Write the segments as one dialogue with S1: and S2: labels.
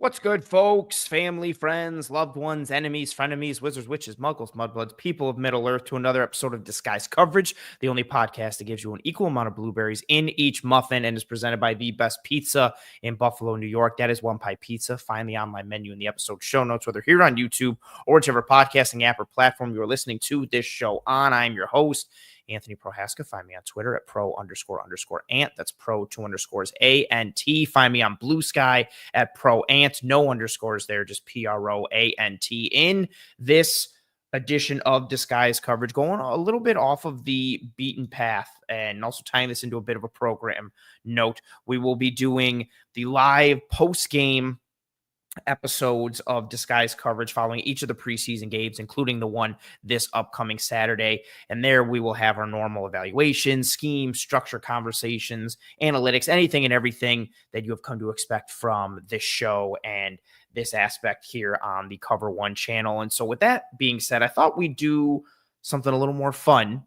S1: What's good, folks? Family, friends, loved ones, enemies, frenemies, wizards, witches, muggles, mudbloods, people of Middle Earth, to another episode of Disguised Coverage, the only podcast that gives you an equal amount of blueberries in each muffin and is presented by the best pizza in Buffalo, New York. That is One Pie Pizza. Find the online menu in the episode show notes, whether here on YouTube or whichever podcasting app or platform you are listening to this show on. I'm your host, Anthony Prohaska. Find me on Twitter at pro__ant. That's pro_ANT. Find me on Blue Sky at ProAnt. No underscores there, just PROANT. In this edition of Disguise Coverage, going a little bit off of the beaten path and also tying this into a bit of a program note, we will be doing the live post-game episodes of Disguise Coverage following each of the preseason games, including the one this upcoming Saturday. And there we will have our normal evaluations, scheme, structure conversations, analytics, anything and everything that you have come to expect from this show and this aspect here on the Cover One channel. And so with that being said, I thought we'd do something a little more fun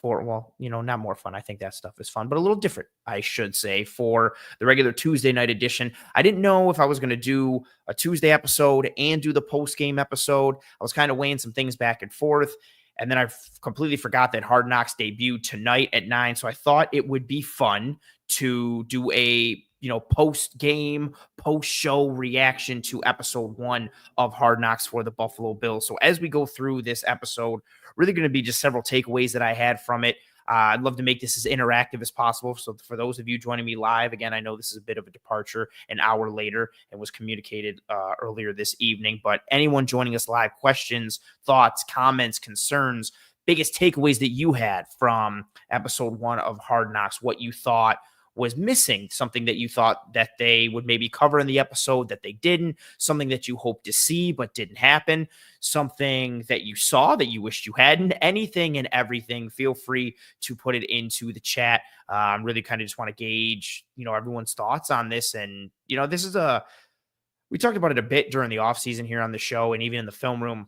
S1: not more fun. I think that stuff is fun, but a little different, I should say, for the regular Tuesday night edition. I didn't know if I was going to do a Tuesday episode and do the post-game episode. I was kind of weighing some things back and forth, and then I completely forgot that Hard Knocks debuted tonight at 9, so I thought it would be fun to do a post-game, post-show reaction to episode 1 of Hard Knocks for the Buffalo Bills. So as we go through this episode, really going to be just several takeaways that I had from it. I'd love to make this as interactive as possible. So for those of you joining me live, again, I know this is a bit of a departure an hour later and was communicated earlier this evening, but anyone joining us live, questions, thoughts, comments, concerns, biggest takeaways that you had from episode 1 of Hard Knocks, what you thought was missing, something that you thought that they would maybe cover in the episode that they didn't, something that you hoped to see but didn't happen, something that you saw that you wished you hadn't, anything and everything. Feel free to put it into the chat. Really kind of just want to gauge, everyone's thoughts on this. And, this is we talked about it a bit during the offseason here on the show and even in the film room,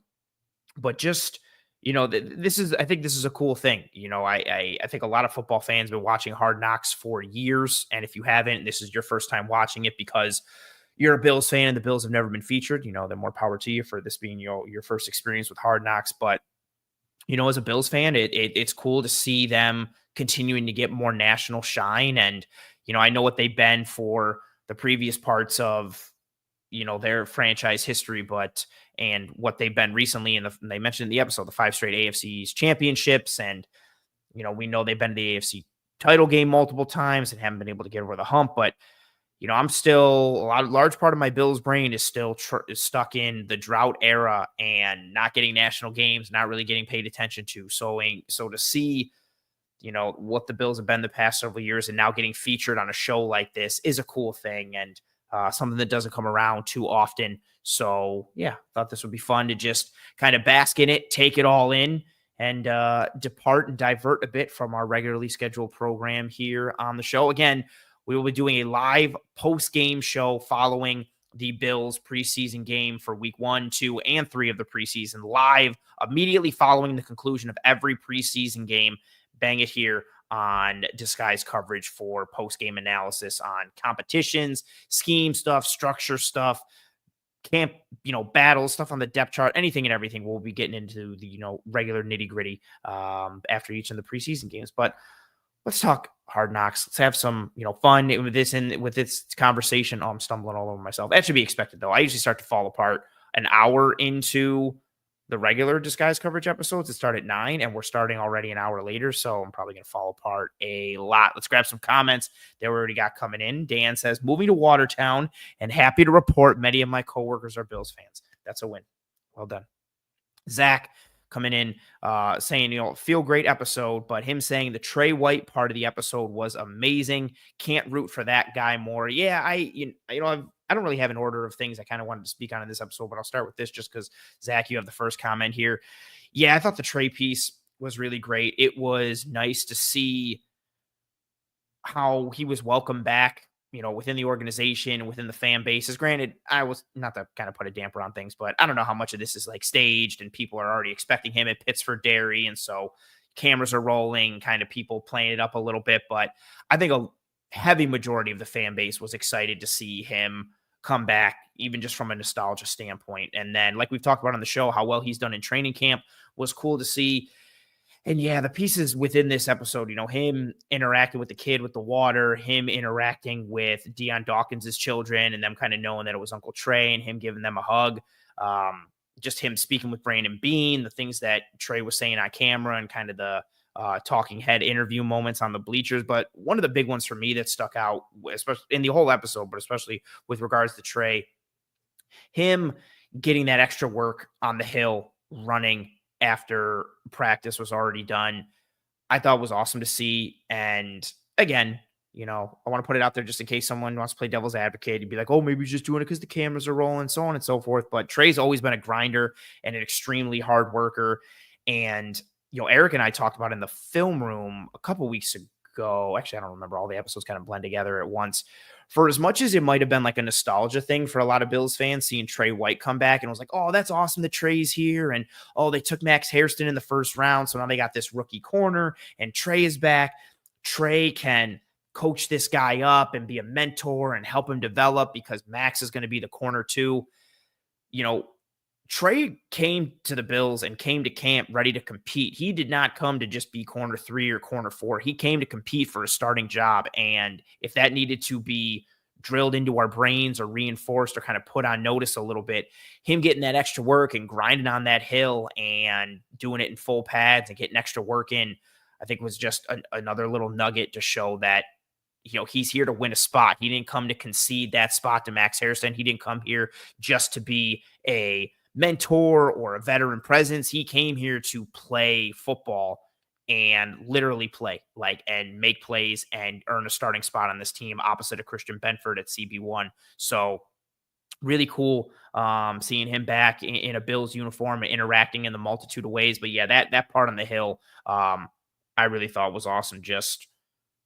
S1: but just, I think this is a cool thing. I think a lot of football fans have been watching Hard Knocks for years. And if you haven't, this is your first time watching it because you're a Bills fan and the Bills have never been featured. Then more power to you for this being your first experience with Hard Knocks. But, as a Bills fan, it's cool to see them continuing to get more national shine. And, I know what they've been for the previous parts of, their franchise history, and what they've been recently. And they mentioned in the episode, the 5 straight AFC's championships. And, we know they've been to the AFC title game multiple times and haven't been able to get over the hump. But, I'm still large part of my Bills brain is still is stuck in the drought era and not getting national games, not really getting paid attention to. So to see, what the Bills have been the past several years and now getting featured on a show like this is a cool thing. And, something that doesn't come around too often. So yeah, thought this would be fun to just kind of bask in it, take it all in, and depart and divert a bit from our regularly scheduled program here on the show. Again, we will be doing a live post-game show following the Bills preseason game for week 1, 2, and 3 of the preseason, live immediately following the conclusion of every preseason game. Bang it here on Disguise Coverage for post-game analysis on competitions, scheme stuff, structure stuff, camp, battles, stuff on the depth chart, anything and everything. We'll be getting into the, regular nitty-gritty after each of the preseason games. But let's talk Hard Knocks. Let's have some, fun with this conversation. Oh, I'm stumbling all over myself. That should be expected, though. I usually start to fall apart an hour into the regular Disguise Coverage episodes that start at 9, and we're starting already an hour later, so I'm probably going to fall apart a lot. Let's grab some comments that we already got coming in. Dan says, moving to Watertown and happy to report many of my coworkers are Bills fans. That's a win. Well done. Zach coming in saying, feel great episode, but him saying the Trey White part of the episode was amazing. Can't root for that guy more. Yeah, I don't really have an order of things I kind of wanted to speak on in this episode, but I'll start with this just because, Zach, you have the first comment here. Yeah, I thought the Trey piece was really great. It was nice to see how he was welcomed back, within the organization, within the fan bases. Granted, I was not to kind of put a damper on things, but I don't know how much of this is like staged and people are already expecting him at Pittsford Dairy. And so cameras are rolling, kind of people playing it up a little bit. But I think a heavy majority of the fan base was excited to see him come back, even just from a nostalgia standpoint. And then, like we've talked about on the show, how well he's done in training camp was cool to see. And yeah, the pieces within this episode, him interacting with the kid with the water, him interacting with Deion Dawkins' children, and them kind of knowing that it was Uncle Trey and him giving them a hug. Just him speaking with Brandon Beane, the things that Trey was saying on camera, and kind of the talking head interview moments on the bleachers. But one of the big ones for me that stuck out, especially in the whole episode, but especially with regards to Trey, him getting that extra work on the hill, running after practice was already done, I thought was awesome to see. And again, I want to put it out there just in case someone wants to play devil's advocate. You'd be like, oh, maybe he's just doing it because the cameras are rolling, so on and so forth. But Trey's always been a grinder and an extremely hard worker. And, Eric and I talked about in the film room a couple weeks ago. Actually, I don't remember. All the episodes kind of blend together at once. For as much as it might have been like a nostalgia thing for a lot of Bills fans, seeing Trey White come back, and was like, oh, that's awesome that Trey's here. And, oh, they took Max Hairston in the first round, so now they got this rookie corner, and Trey is back. Trey can coach this guy up and be a mentor and help him develop because Max is going to be the corner too. Trey came to the Bills and came to camp ready to compete. He did not come to just be corner 3 or corner 4. He came to compete for a starting job. And if that needed to be drilled into our brains or reinforced or kind of put on notice a little bit, him getting that extra work and grinding on that hill and doing it in full pads and getting extra work in, I think was just another little nugget to show that, he's here to win a spot. He didn't come to concede that spot to Max Hairston. He didn't come here just to be a mentor or a veteran presence. He came here to play football and literally play, and make plays and earn a starting spot on this team opposite of Christian Benford at CB1. So really cool seeing him back in a Bills uniform and interacting in the multitude of ways. But yeah, that part on the hill, I really thought was awesome. Just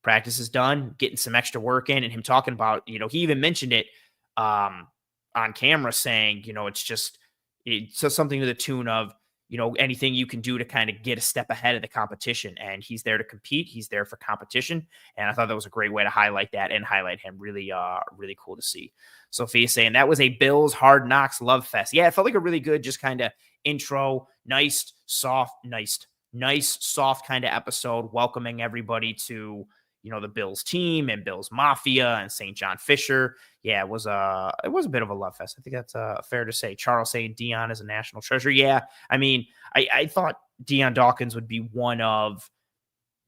S1: practice is done, getting some extra work in, and him talking about, he even mentioned it on camera saying, it's something to the tune of, anything you can do to kind of get a step ahead of the competition. And he's there to compete. He's there for competition. And I thought that was a great way to highlight that and highlight him. Really, really cool to see. Sophia saying that was a Bills Hard Knocks love fest. Yeah, it felt like a really good, just kind of intro, nice, soft kind of episode, welcoming everybody to, the Bills team and Bills Mafia and St. John Fisher. Yeah, it was a bit of a love fest. I think that's fair to say. Charles saying Deion is a national treasure. Yeah, I mean, I thought Deion Dawkins would be one of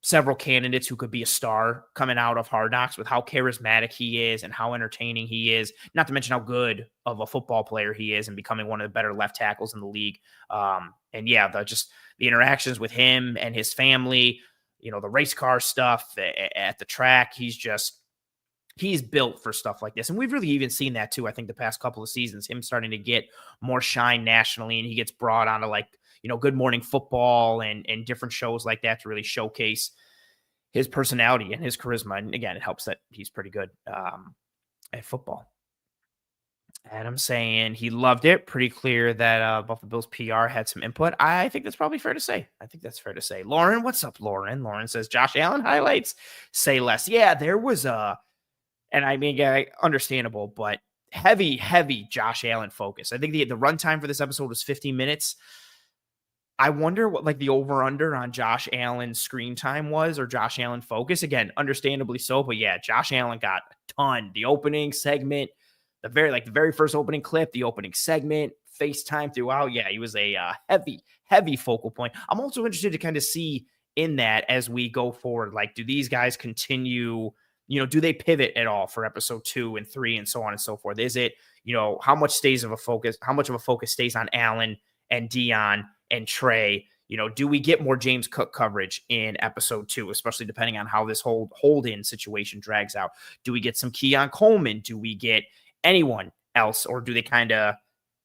S1: several candidates who could be a star coming out of Hard Knocks with how charismatic he is and how entertaining he is, not to mention how good of a football player he is and becoming one of the better left tackles in the league. And yeah, the interactions with him and his family, the race car stuff at the track, he's built for stuff like this. And we've really even seen that too. I think the past couple of seasons, him starting to get more shine nationally, and he gets brought onto Good Morning Football and different shows like that to really showcase his personality and his charisma. And again, it helps that he's pretty good at football. Adam saying he loved it. Pretty clear that Buffalo Bills PR had some input. I think that's probably fair to say. Lauren, what's up, Lauren? Lauren says Josh Allen highlights. Say less. Yeah, there was and I mean, understandable, but heavy Josh Allen focus. I think the runtime for this episode was 15 minutes. I wonder what the over-under on Josh Allen's screen time was, or Josh Allen focus. Again, understandably so, but yeah, Josh Allen got a ton. The opening segment, the very first opening clip, the opening segment, FaceTime throughout. Yeah, he was a heavy focal point. I'm also interested to kind of see in that as we go forward. Do these guys continue? Do they pivot at all for episode 2 and 3 and so on and so forth? Is it, how much of a focus stays on Allen and Deion and Trey? Do we get more James Cook coverage in episode 2, especially depending on how this whole hold-in situation drags out? Do we get some Keon Coleman? Do we get anyone else? Or do they kind of,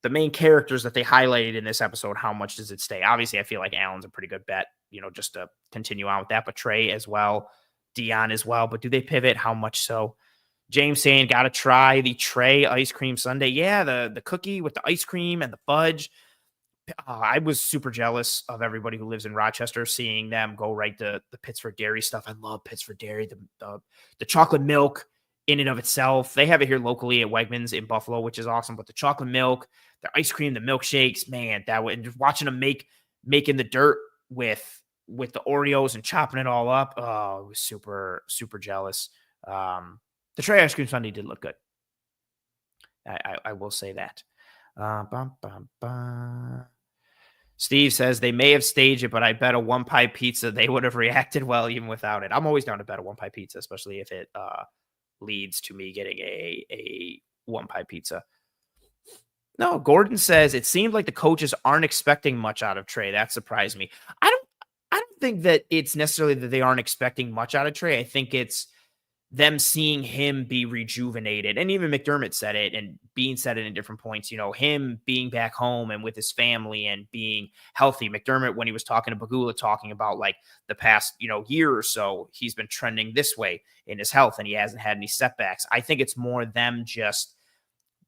S1: the main characters that they highlighted in this episode, how much does it stay? Obviously, I feel like Allen's a pretty good bet, just to continue on with that, but Trey as well, Deion as well. But do they pivot? How much so? James saying, got to try the Trey ice cream sundae. Yeah, the cookie with the ice cream and the fudge. I was super jealous of everybody who lives in Rochester, seeing them go right to the Pittsford Dairy stuff. I love Pittsford Dairy. The chocolate milk in and of itself. They have it here locally at Wegmans in Buffalo, which is awesome. But the chocolate milk, the ice cream, the milkshakes, man, that would, and just watching them making the dirt with the Oreos and chopping it all up. Oh, I was super, super jealous. The Trey ice cream sundae did look good. I will say that. Bum, bum, bum. Steve says they may have staged it, but I bet a one pie pizza they would have reacted well even without it. I'm always down to bet a one pie pizza, especially if it leads to me getting a one pie pizza. No, Gordon says it seemed like the coaches aren't expecting much out of Trey. That surprised me. I don't think that it's necessarily that they aren't expecting much out of Trey. I think it's them seeing him be rejuvenated. And even McDermott said it, and Bean said it in different points, him being back home and with his family and being healthy. McDermott, when he was talking to Bagula, talking about like the past, year or so, he's been trending this way in his health and he hasn't had any setbacks. I think it's more them just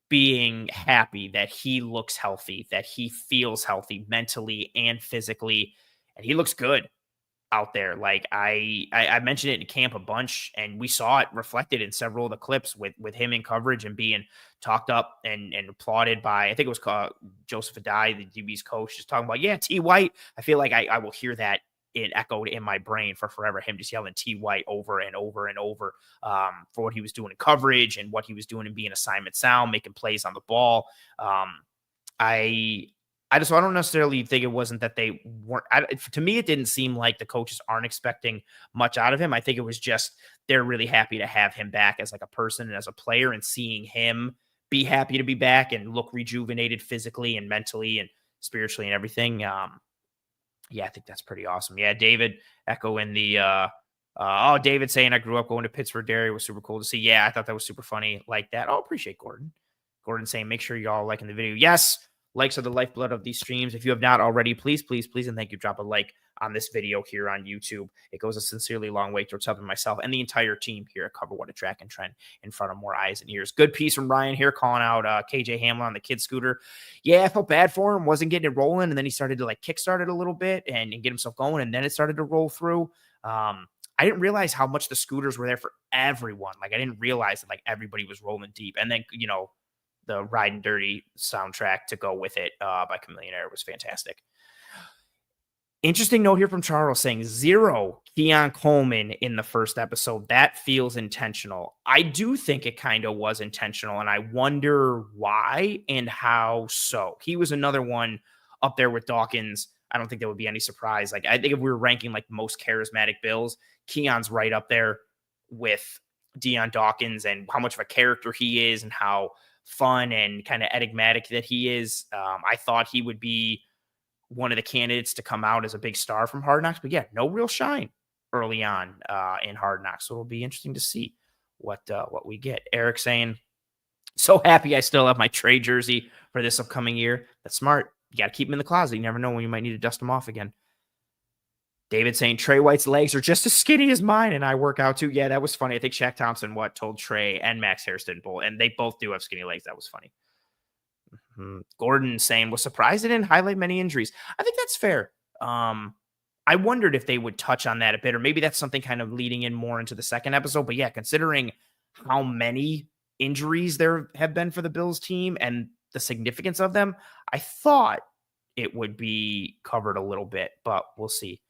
S1: being happy that he looks healthy, that he feels healthy mentally and physically, and he looks good out there. Like I mentioned it in camp a bunch, and we saw it reflected in several of the clips with him in coverage and being talked up and applauded by, I think it was called Joseph Adai, the DB's coach, just talking about, yeah, T White. I feel like I will hear that echoed in my brain for forever, him just yelling T White over and over and over for what he was doing in coverage and what he was doing in being assignment sound, making plays on the ball. I don't necessarily think it wasn't that they weren't. To me, it didn't seem like the coaches aren't expecting much out of him. I think it was just they're really happy to have him back as like a person and as a player, and seeing him be happy to be back and look rejuvenated physically and mentally and spiritually and everything. Yeah, I think that's pretty awesome. Yeah, David echoing the David saying I grew up going to Pittsburgh Dairy was super cool to see. Yeah, I thought that was super funny like that. Oh, appreciate Gordon. Gordon saying make sure y'all liking the video. Yes. Likes are the lifeblood of these streams. If you have not already, please, please, please, and thank you, drop a like on this video here on YouTube. It goes a sincerely long way towards helping myself and the entire team here at Cover What a Track and Trend in front of more eyes and ears. Good piece from Ryan here calling out KJ Hamler on the kid scooter. Yeah, I felt bad for him. Wasn't getting it rolling, and then he started to like kickstart it a little bit and get himself going, and then it started to roll through. I didn't realize how much the scooters were there for everyone. Like I didn't realize that like everybody was rolling deep, and then the Riding Dirty soundtrack to go with it by Chameleon Air was fantastic. Interesting note here from Charles saying 0 Keon Coleman in the first episode. That feels intentional. I do think it kind of was intentional, and I wonder why and how so. He was another one up there with Dawkins. I don't think there would be any surprise. Like I think if we were ranking like most charismatic Bills, Keon's right up there with Deion Dawkins and how much of a character he is and how fun and kind of enigmatic that he is. I thought he would be one of the candidates to come out as a big star from Hard Knocks, but yeah, no real shine early on in Hard Knocks. So it'll be interesting to see what we get. Eric saying, so happy I still have my Trey jersey for this upcoming year. That's smart. You got to keep him in the closet. You never know when you might need to dust him off again. David saying Trey White's legs are just as skinny as mine, and I work out too. Yeah, that was funny. I think Shaq Thompson told Trey and Max Hairston both, and they both do have skinny legs. That was funny. Gordon saying was surprised it didn't highlight many injuries. I think that's fair. I wondered if they would touch on that a bit, or maybe that's something kind of leading in more into the second episode. But yeah, considering how many injuries there have been for the Bills team and the significance of them, I thought it would be covered a little bit, but we'll see.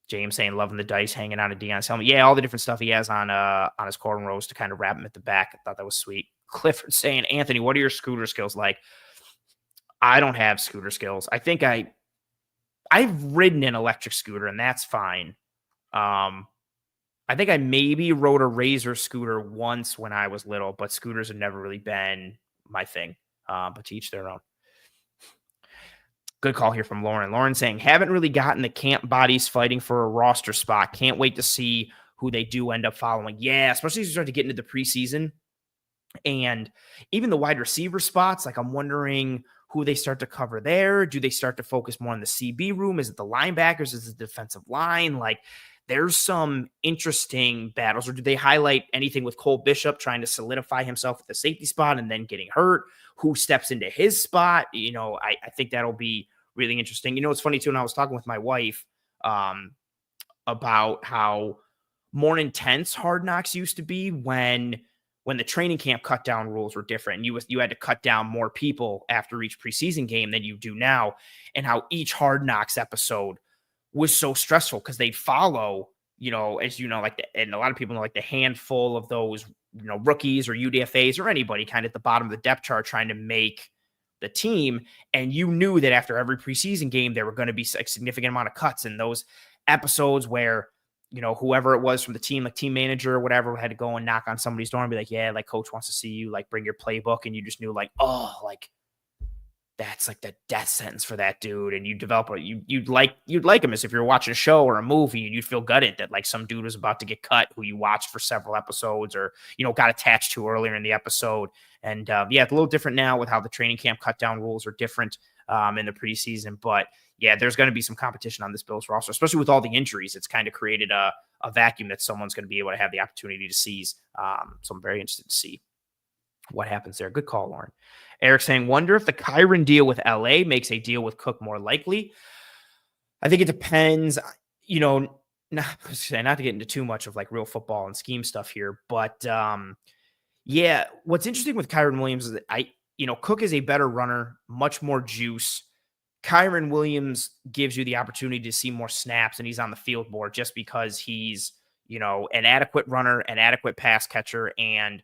S1: James saying loving the dice hanging out of Deion's helmet. Yeah, all the different stuff he has on his cornrows to kind of wrap him at the back. I thought that was sweet. Clifford saying, Anthony, what are your scooter skills like? I don't have scooter skills. I think I've ridden an electric scooter, and that's fine. I think I maybe rode a Razor scooter once when I was little, but scooters have never really been my thing. But to each their own. Good call here from Lauren. Lauren saying, haven't really gotten the camp bodies fighting for a roster spot. Can't wait to see who they do end up following. Yeah, especially as you start to get into the preseason. And even the wide receiver spots, like I'm wondering who they start to cover there. Do they start to focus more on the CB room? Is it the linebackers? Is it the defensive line? Like there's some interesting battles. Or do they highlight anything with Cole Bishop trying to solidify himself at the safety spot and then getting hurt? Who steps into his spot? I think that'll be really interesting. It's funny too, and I was talking with my wife about how more intense Hard Knocks used to be when when the training camp cut down rules were different. You had to cut down more people after each preseason game than you do now, and how each Hard Knocks episode was so stressful because they'd follow, as you know, and a lot of people know, like the handful of those, rookies or UDFAs or anybody kind of at the bottom of the depth chart trying to make the team. And you knew that after every preseason game, there were going to be a significant amount of cuts in those episodes where, whoever it was from the team, like team manager or whatever, had to go and knock on somebody's door and be like, yeah, like coach wants to see you, like bring your playbook. And you just knew like, oh, like that's like the death sentence for that dude. And you develop you'd like him as if you're watching a show or a movie, and you'd feel gutted that like some dude was about to get cut who you watched for several episodes or, got attached to earlier in the episode. And it's a little different now with how the training camp cut down rules are different in the preseason. But yeah, there's going to be some competition on this Bills roster, especially with all the injuries. It's kind of created a vacuum that someone's going to be able to have the opportunity to seize. So I'm very interested to see what happens there. Good call, Lauren. Eric saying, wonder if the Kyren deal with LA makes a deal with Cook more likely. I think it depends, not to get into too much of like real football and scheme stuff here, but what's interesting with Kyren Williams is that Cook is a better runner, much more juice. Kyren Williams gives you the opportunity to see more snaps, and he's on the field more just because he's, an adequate runner, an adequate pass catcher, and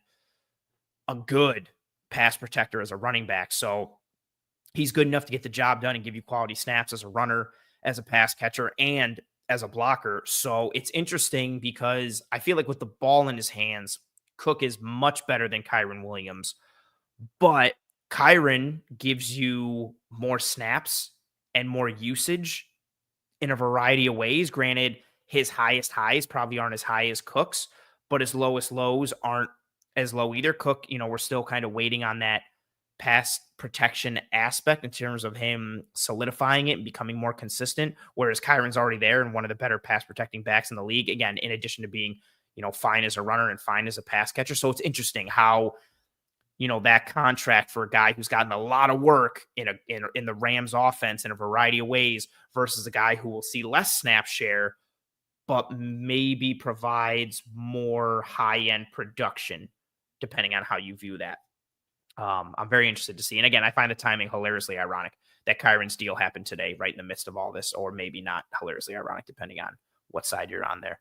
S1: a good pass protector as a running back. So he's good enough to get the job done and give you quality snaps as a runner, as a pass catcher, and as a blocker. So it's interesting because I feel like with the ball in his hands, Cook is much better than Kyren Williams, but Kyren gives you more snaps and more usage in a variety of ways. Granted, his highest highs probably aren't as high as Cook's, but his lowest lows aren't as low either. Cook, we're still kind of waiting on that pass protection aspect in terms of him solidifying it and becoming more consistent, whereas Kyron's already there and one of the better pass protecting backs in the league, again, in addition to being, fine as a runner and fine as a pass catcher. So it's interesting how, that contract for a guy who's gotten a lot of work in the Rams offense in a variety of ways versus a guy who will see less snap share, but maybe provides more high-end production, depending on how you view that. I'm very interested to see. And again, I find the timing hilariously ironic that Kyron's deal happened today, right in the midst of all this, or maybe not hilariously ironic, depending on what side you're on there.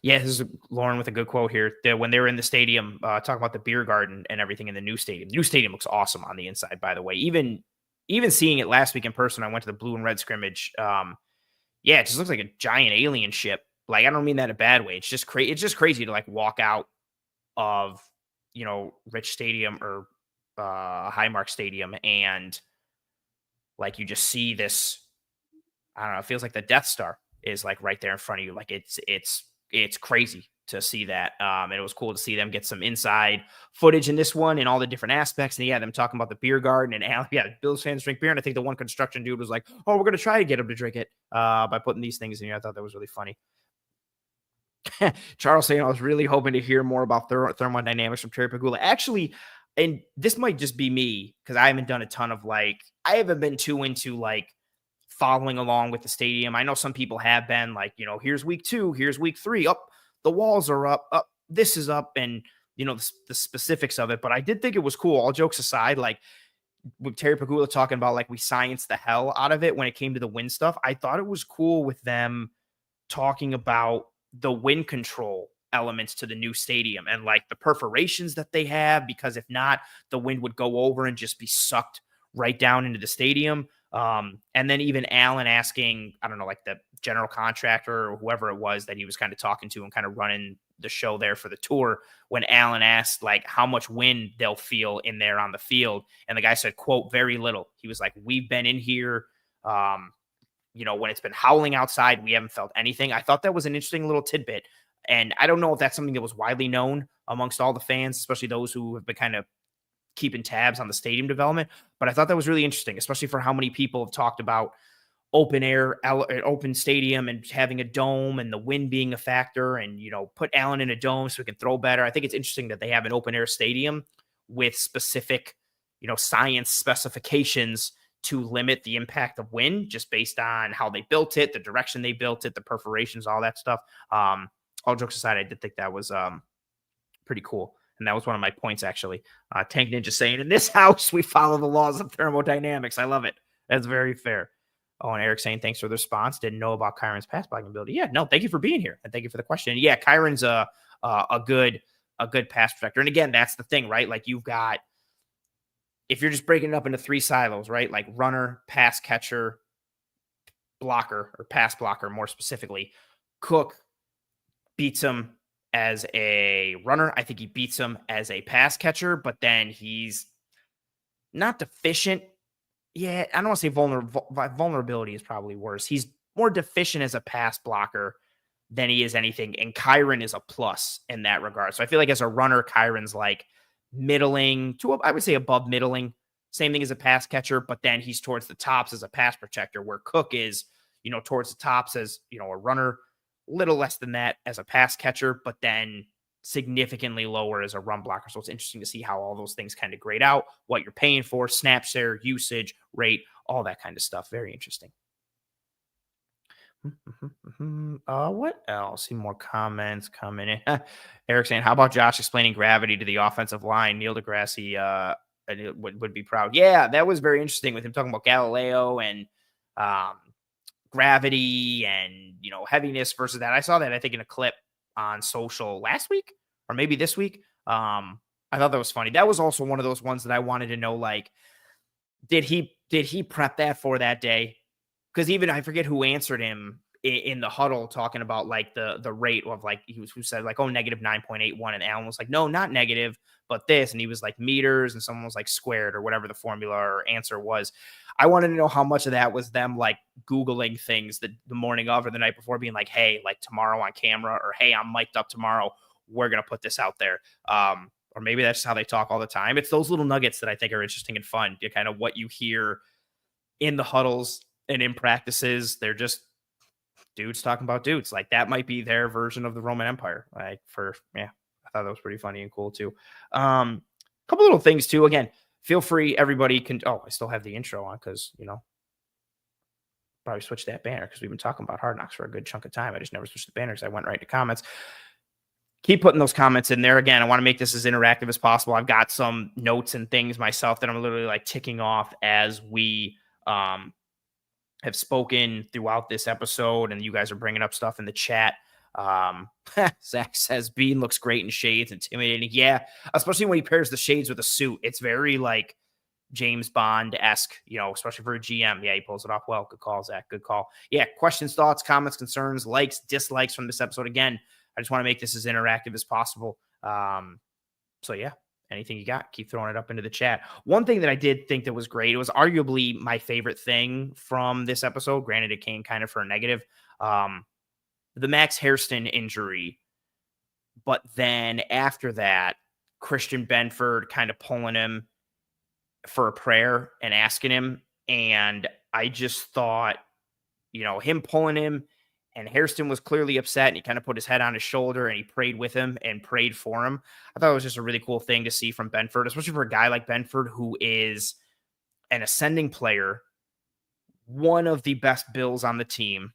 S1: Yeah, this is Lauren with a good quote here. When they were in the stadium, talking about the beer garden and everything in the new stadium. The new stadium looks awesome on the inside, by the way. Even seeing it last week in person, I went to the blue and red scrimmage. It just looks like a giant alien ship. Like, I don't mean that in a bad way. It's just crazy. It's just crazy to like walk out of, Rich Stadium or Highmark Stadium and like you just see this. I don't know. It feels like the Death Star is like right there in front of you. Like it's crazy to see that. And it was cool to see them get some inside footage in this one and all the different aspects. And them talking about the beer garden and Bills fans drink beer. And I think the one construction dude was like, oh, we're going to try to get him to drink it by putting these things in here. I thought that was really funny. Charles saying, I was really hoping to hear more about thermodynamics from Terry Pagula. Actually, and this might just be me because I haven't done a ton of I haven't been too into following along with the stadium. I know some people have been here's week 2, here's week 3, up, the walls are up, this is up, and the specifics of it. But I did think it was cool, all jokes aside, with Terry Pagula talking about we scienced the hell out of it when it came to the wind stuff. I thought it was cool with them talking about the wind control elements to the new stadium and the perforations that they have, because if not, the wind would go over and just be sucked right down into the stadium. And then even Allen asking, I don't know, the general contractor or whoever it was that he was kind of talking to and kind of running the show there for the tour, when Allen asked how much wind they'll feel in there on the field. And the guy said, quote, very little. He was like, we've been in here, when it's been howling outside, we haven't felt anything. I thought that was an interesting little tidbit. And I don't know if that's something that was widely known amongst all the fans, especially those who have been kind of keeping tabs on the stadium development. But I thought that was really interesting, especially for how many people have talked about open stadium and having a dome and the wind being a factor and, put Allen in a dome so we can throw better. I think it's interesting that they have an open air stadium with specific, science specifications to limit the impact of wind just based on how they built it, the direction they built it, the perforations, all that stuff. All jokes aside, I did think that was pretty cool And that was one of my points, actually. Tank Ninja saying, in this house, we follow the laws of thermodynamics. I love it. That's very fair. Oh, and Eric saying, thanks for the response. Didn't know about Kyren's pass blocking ability. Yeah, no, thank you for being here. And thank you for the question. Yeah, Kyren's a good pass protector. And again, that's the thing, right? Like you've got, if you're just breaking it up into 3 silos, right? Like runner, pass catcher, blocker, or pass blocker more specifically. Cook beats him as a runner. I think he beats him as a pass catcher, but then he's not deficient. Yeah, I don't want to say vulnerability is probably worse. He's more deficient as a pass blocker than he is anything. And Kyren is a plus in that regard. So I feel like as a runner, Kyren's like middling to, I would say above middling. Same thing as a pass catcher, but then he's towards the tops as a pass protector, where Cook is, towards the tops as, a runner, little less than that as a pass catcher, but then significantly lower as a run blocker. So it's interesting to see how all those things kind of grade out, what you're paying for, snap share, usage, rate, all that kind of stuff. Very interesting. What else? See more comments coming in. Eric saying, how about Josh explaining gravity to the offensive line? Neil deGrasse would be proud. Yeah, that was very interesting with him talking about Galileo and gravity and, heaviness versus that. I saw that, I think, in a clip on social last week or maybe this week. I thought that was funny. That was also one of those ones that I wanted to know, like, did he prep that for that day? Because even I forget who answered him in the huddle talking about like the rate of like who said like, oh, negative 9.81, and Alan was like, no, not negative, but this, and he was like meters, and someone was like squared or whatever the formula or answer was. I wanted to know how much of that was them like Googling things the morning of or the night before, being like, hey, like tomorrow on camera, or hey, I'm mic'd up tomorrow, we're gonna put this out there. Or maybe that's just how they talk all the time. It's those little nuggets that I think are interesting and fun. Kind of what you hear in the huddles and in practices. They're just dudes talking about dudes. Like that might be their version of the Roman Empire. I thought that was pretty funny and cool too. Couple little things too. Again, feel free. Everybody can. Oh, I still have the intro on because probably switch that banner because we've been talking about Hard Knocks for a good chunk of time. I just never switched the banner because I went right to comments. Keep putting those comments in there. Again, I want to make this as interactive as possible. I've got some notes and things myself that I'm literally like ticking off as we have spoken throughout this episode, and you guys are bringing up stuff in the chat. Zach says Bean looks great in shades, intimidating. Yeah, especially when he pairs the shades with a suit. It's very like James Bond-esque, especially for a GM. Yeah, he pulls it off well. Good call, Zach. Good call. Yeah, questions, thoughts, comments, concerns, likes, dislikes from this episode. Again, I just want to make this as interactive as possible. So yeah, anything you got, keep throwing it up into the chat. One thing that I did think that was great, it was arguably my favorite thing from this episode. Granted, it came kind of for a negative. The Max Hairston injury. But then after that, Christian Benford kind of pulling him for a prayer and asking him. And I just thought, him pulling him, and Hairston was clearly upset, and he kind of put his head on his shoulder and he prayed with him and prayed for him. I thought it was just a really cool thing to see from Benford, especially for a guy like Benford, who is an ascending player, one of the best Bills on the team,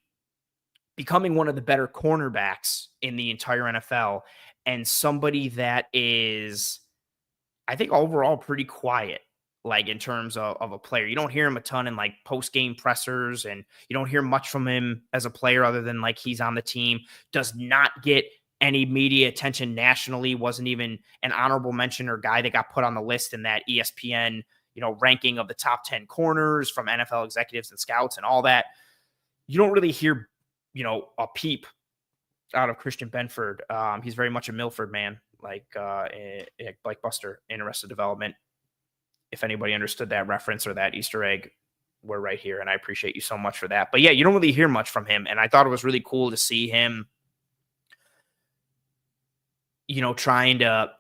S1: becoming one of the better cornerbacks in the entire NFL, and somebody that is, I think, overall pretty quiet. Like in terms of a player, you don't hear him a ton in like post-game pressers, and you don't hear much from him as a player other than like he's on the team. Does not get any media attention nationally. Wasn't even an honorable mention or guy that got put on the list in that ESPN, ranking of the top 10 corners from NFL executives and scouts and all that. You don't really hear, a peep out of Christian Benford. He's very much a Milford man, like Buster in Arrested Development. If anybody understood that reference or that Easter egg, we're right here, and I appreciate you so much for that. But yeah, you don't really hear much from him, and I thought it was really cool to see him, trying to,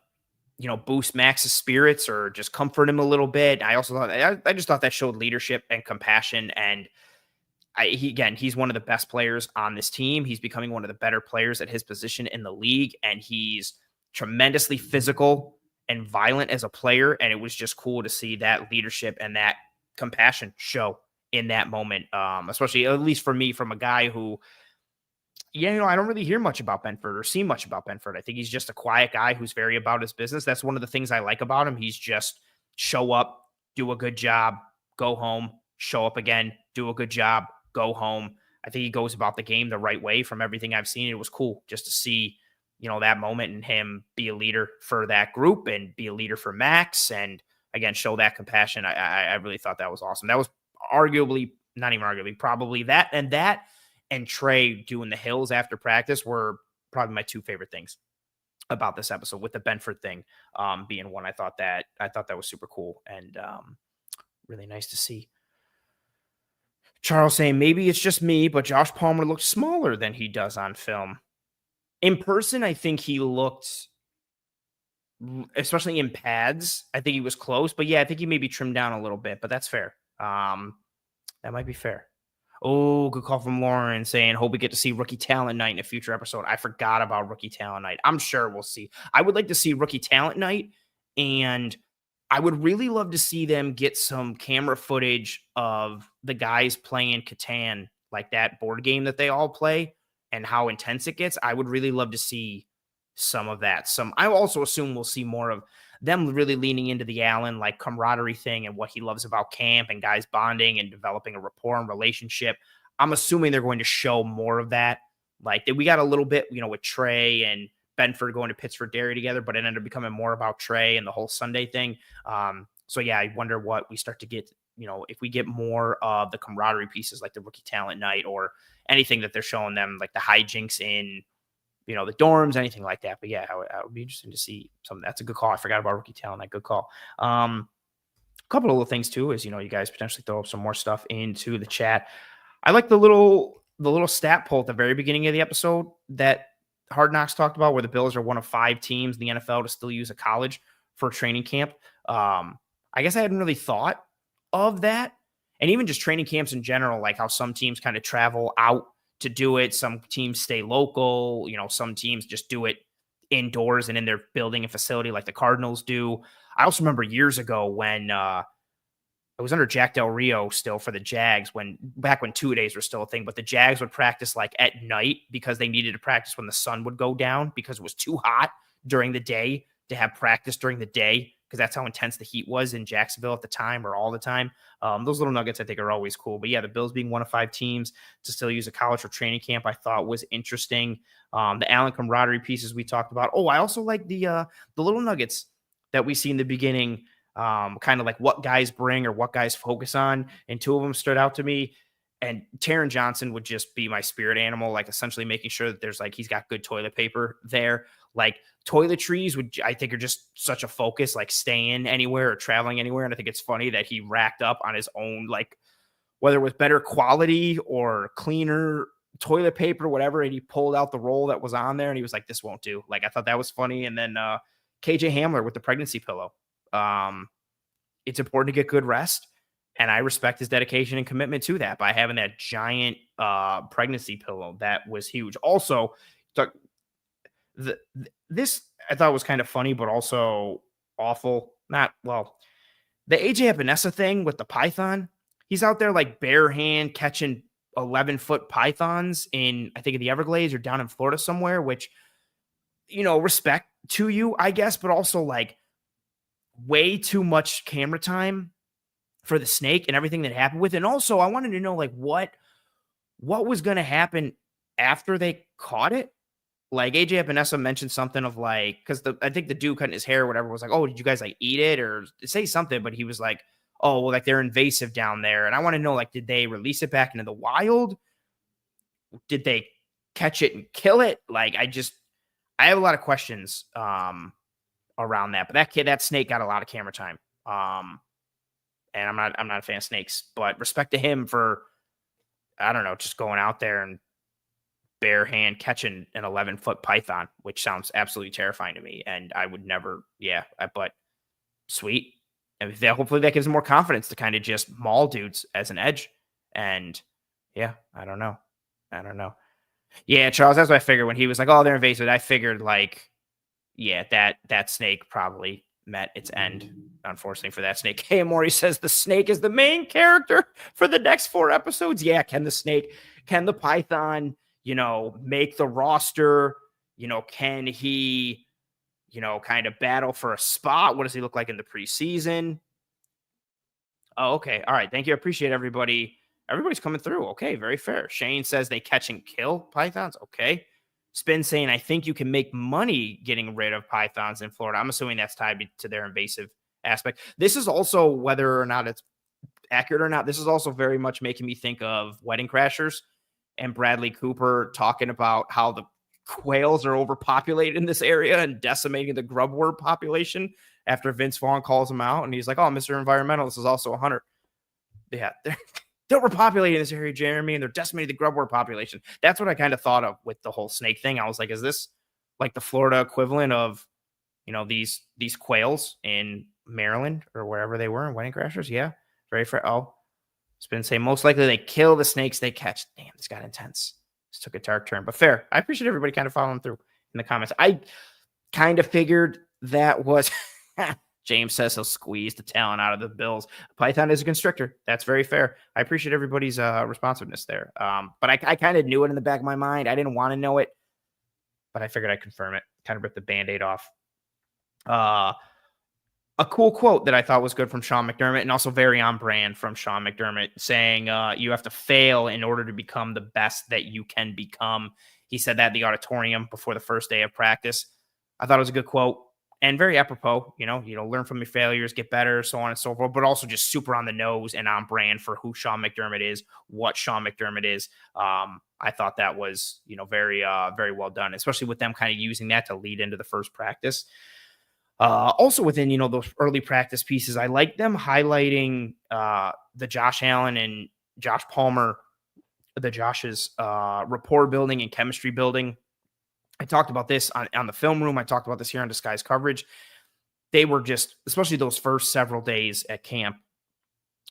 S1: boost Max's spirits or just comfort him a little bit. I also thought, I just thought that showed leadership and compassion, and he's one of the best players on this team. He's becoming one of the better players at his position in the league, and he's tremendously physical and violent as a player. And it was just cool to see that leadership and that compassion show in that moment. Especially, at least for me, from a guy who Yeah, I don't really hear much about Benford or see much about Benford. I think he's just a quiet guy who's very about his business. That's one of the things I like about him. He's just show up, do a good job, go home, show up again, do a good job, go home. I think he goes about the game the right way from everything I've seen. It was cool just to see, that moment and him be a leader for that group and be a leader for Max and again, show that compassion. I really thought that was awesome. That was arguably, not even arguably, probably that and Trey doing the hills after practice were probably my two favorite things about this episode, with the Benford thing being one. I thought that was super cool and really nice to see. Charles saying, maybe it's just me, but Josh Palmer looked smaller than he does on film. In person, I think he looked, especially in pads, I think he was close. But yeah, I think he maybe trimmed down a little bit, but that's fair. That might be fair. Oh, good call from Lauren saying, hope we get to see Rookie Talent Night in a future episode. I forgot about Rookie Talent Night. I'm sure we'll see. I would like to see Rookie Talent Night, and I would really love to see them get some camera footage of the guys playing Catan, like that board game that they all play, and how intense it gets. I would really love to see some of that. I also assume we'll see more of them really leaning into the Allen like camaraderie thing and what he loves about camp and guys bonding and developing a rapport and relationship. I'm assuming they're going to show more of that. Like we got a little bit, with Trey and Benford going to Pittsford Dairy together, but it ended up becoming more about Trey and the whole Sunday thing. So yeah, I wonder what we start to get, if we get more of the camaraderie pieces like the Rookie Talent Night or anything that they're showing them, like the hijinks in, the dorms, anything like that. But yeah, it would be interesting to see something. That's a good call. I forgot about Rookie Talent. Good call. A couple of little things too is, you guys potentially throw up some more stuff into the chat. I like the little stat poll at the very beginning of the episode that Hard Knocks talked about, where the Bills are one of 5 teams in the NFL to still use a college for training camp. I guess I hadn't really thought of that. And even just training camps in general, like how some teams kind of travel out to do it. Some teams stay local. Some teams just do it indoors and in their building and facility like the Cardinals do. I also remember years ago when I was under Jack Del Rio still for the Jags, back when 2-a-days were still a thing, but the Jags would practice like at night because they needed to practice when the sun would go down because it was too hot during the day to have practice during the day, because that's how intense the heat was in Jacksonville at the time, or all the time. Those little nuggets I think are always cool. But yeah, the Bills being one of 5 teams to still use a college for training camp, I thought was interesting. The Allen camaraderie pieces we talked about. Oh, I also like the little nuggets that we see in the beginning, kind of like what guys bring or what guys focus on. And 2 of them stood out to me. And Taron Johnson would just be my spirit animal, like essentially making sure that there's he's got good toilet paper there. Like toiletries I think are just such a focus, like staying anywhere or traveling anywhere. And I think it's funny that he racked up on his own, like whether it was better quality or cleaner toilet paper, whatever. And he pulled out the roll that was on there and he was like, this won't do. I thought that was funny. And then KJ Hamler with the pregnancy pillow. It's important to get good rest. And I respect his dedication and commitment to that by having that giant pregnancy pillow. That was huge. Also, this I thought was kind of funny, but also awful. The AJ Epinesa thing with the python. He's out there like bare hand catching 11-foot pythons in, I think, in the Everglades or down in Florida somewhere, which, respect to you, I guess, but also like way too much camera time for the snake and everything that happened with it. And also I wanted to know what was going to happen after they caught it. Like AJ Epinesa mentioned something of because I think the dude cutting his hair or whatever was like, oh, did you guys eat it or say something? But he was like, oh, well, they're invasive down there. And I want to know, did they release it back into the wild? Did they catch it and kill it? I have a lot of questions around that. But that snake got a lot of camera time. And I'm not a fan of snakes, but respect to him for, I don't know, just going out there and bare hand catching an 11-foot python, which sounds absolutely terrifying to me. And I would never, but sweet. And hopefully that gives him more confidence to kind of just maul dudes as an edge. And yeah, I don't know. Yeah, Charles, that's what I figured when he was like, oh, they're invasive. I figured that snake probably met its end, unfortunately, for that snake. Hey, Maury says the snake is the main character for the next 4 episodes. Yeah, can the python make the roster? Can he, kind of battle for a spot? What does he look like in the preseason? Oh, okay. All right. Thank you. I appreciate everybody. Everybody's coming through. Okay. Very fair. Shane says they catch and kill pythons. Okay. Spin saying, I think you can make money getting rid of pythons in Florida. I'm assuming that's tied to their invasive aspect. This is also, whether or not it's accurate or not, this is also very much making me think of Wedding Crashers and Bradley Cooper talking about how the quails are overpopulated in this area and decimating the grubworm population after Vince Vaughn calls him out. And he's like, oh, Mr. Environmentalist is also a hunter. Yeah, they're overpopulating this area, Jeremy, and they're decimating the grubworm population. That's what I kind of thought of with the whole snake thing. I was like, is this like the Florida equivalent of, these quails in Maryland or wherever they were in Wedding Crashers? Yeah, very fair. Oh, it's been saying most likely they kill the snakes they catch. Damn, this got intense. This took a dark turn, but fair. I appreciate everybody kind of following through in the comments. I kind of figured that was James says he'll squeeze the talent out of the Bills. Python is a constrictor. That's very fair. I appreciate everybody's responsiveness there. But I kind of knew it in the back of my mind. I didn't want to know it, but I figured I'd confirm it. Kind of rip the Band-Aid off. A cool quote that I thought was good from Sean McDermott, and also very on brand from Sean McDermott, saying you have to fail in order to become the best that you can become. He said that in the auditorium before the first day of practice. I thought it was a good quote and very apropos. Learn from your failures, get better, so on and so forth, but also just super on the nose and on brand for who Sean McDermott is, what Sean McDermott is. I thought that was, very, very well done, especially with them kind of using that to lead into the first practice. Also within, those early practice pieces, I like them highlighting the Josh Allen and Josh Palmer, the Josh's rapport building and chemistry building. I talked about this on the film room. I talked about this here on Disguise Coverage. They were just, especially those first several days at camp,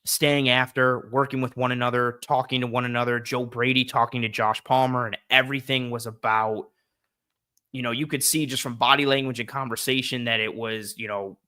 S1: staying after, working with one another, talking to one another, Joe Brady talking to Josh Palmer, and everything was about, you could see just from body language and conversation that it was,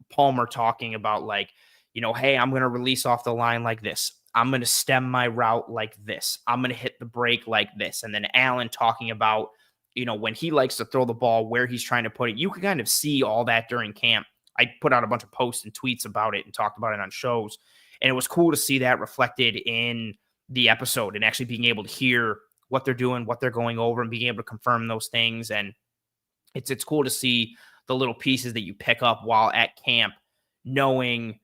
S1: Palmer talking about like, hey, I'm going to release off the line like this. I'm going to stem my route like this. I'm going to hit the break like this. And then Allen talking about, when he likes to throw the ball, where he's trying to put it. You could kind of see all that during camp. I put out a bunch of posts and tweets about it and talked about it on shows. And it was cool to see that reflected in the episode and actually being able to hear what they're doing, what they're going over, and being able to confirm those things. And it's cool to see the little pieces that you pick up while at camp, knowing,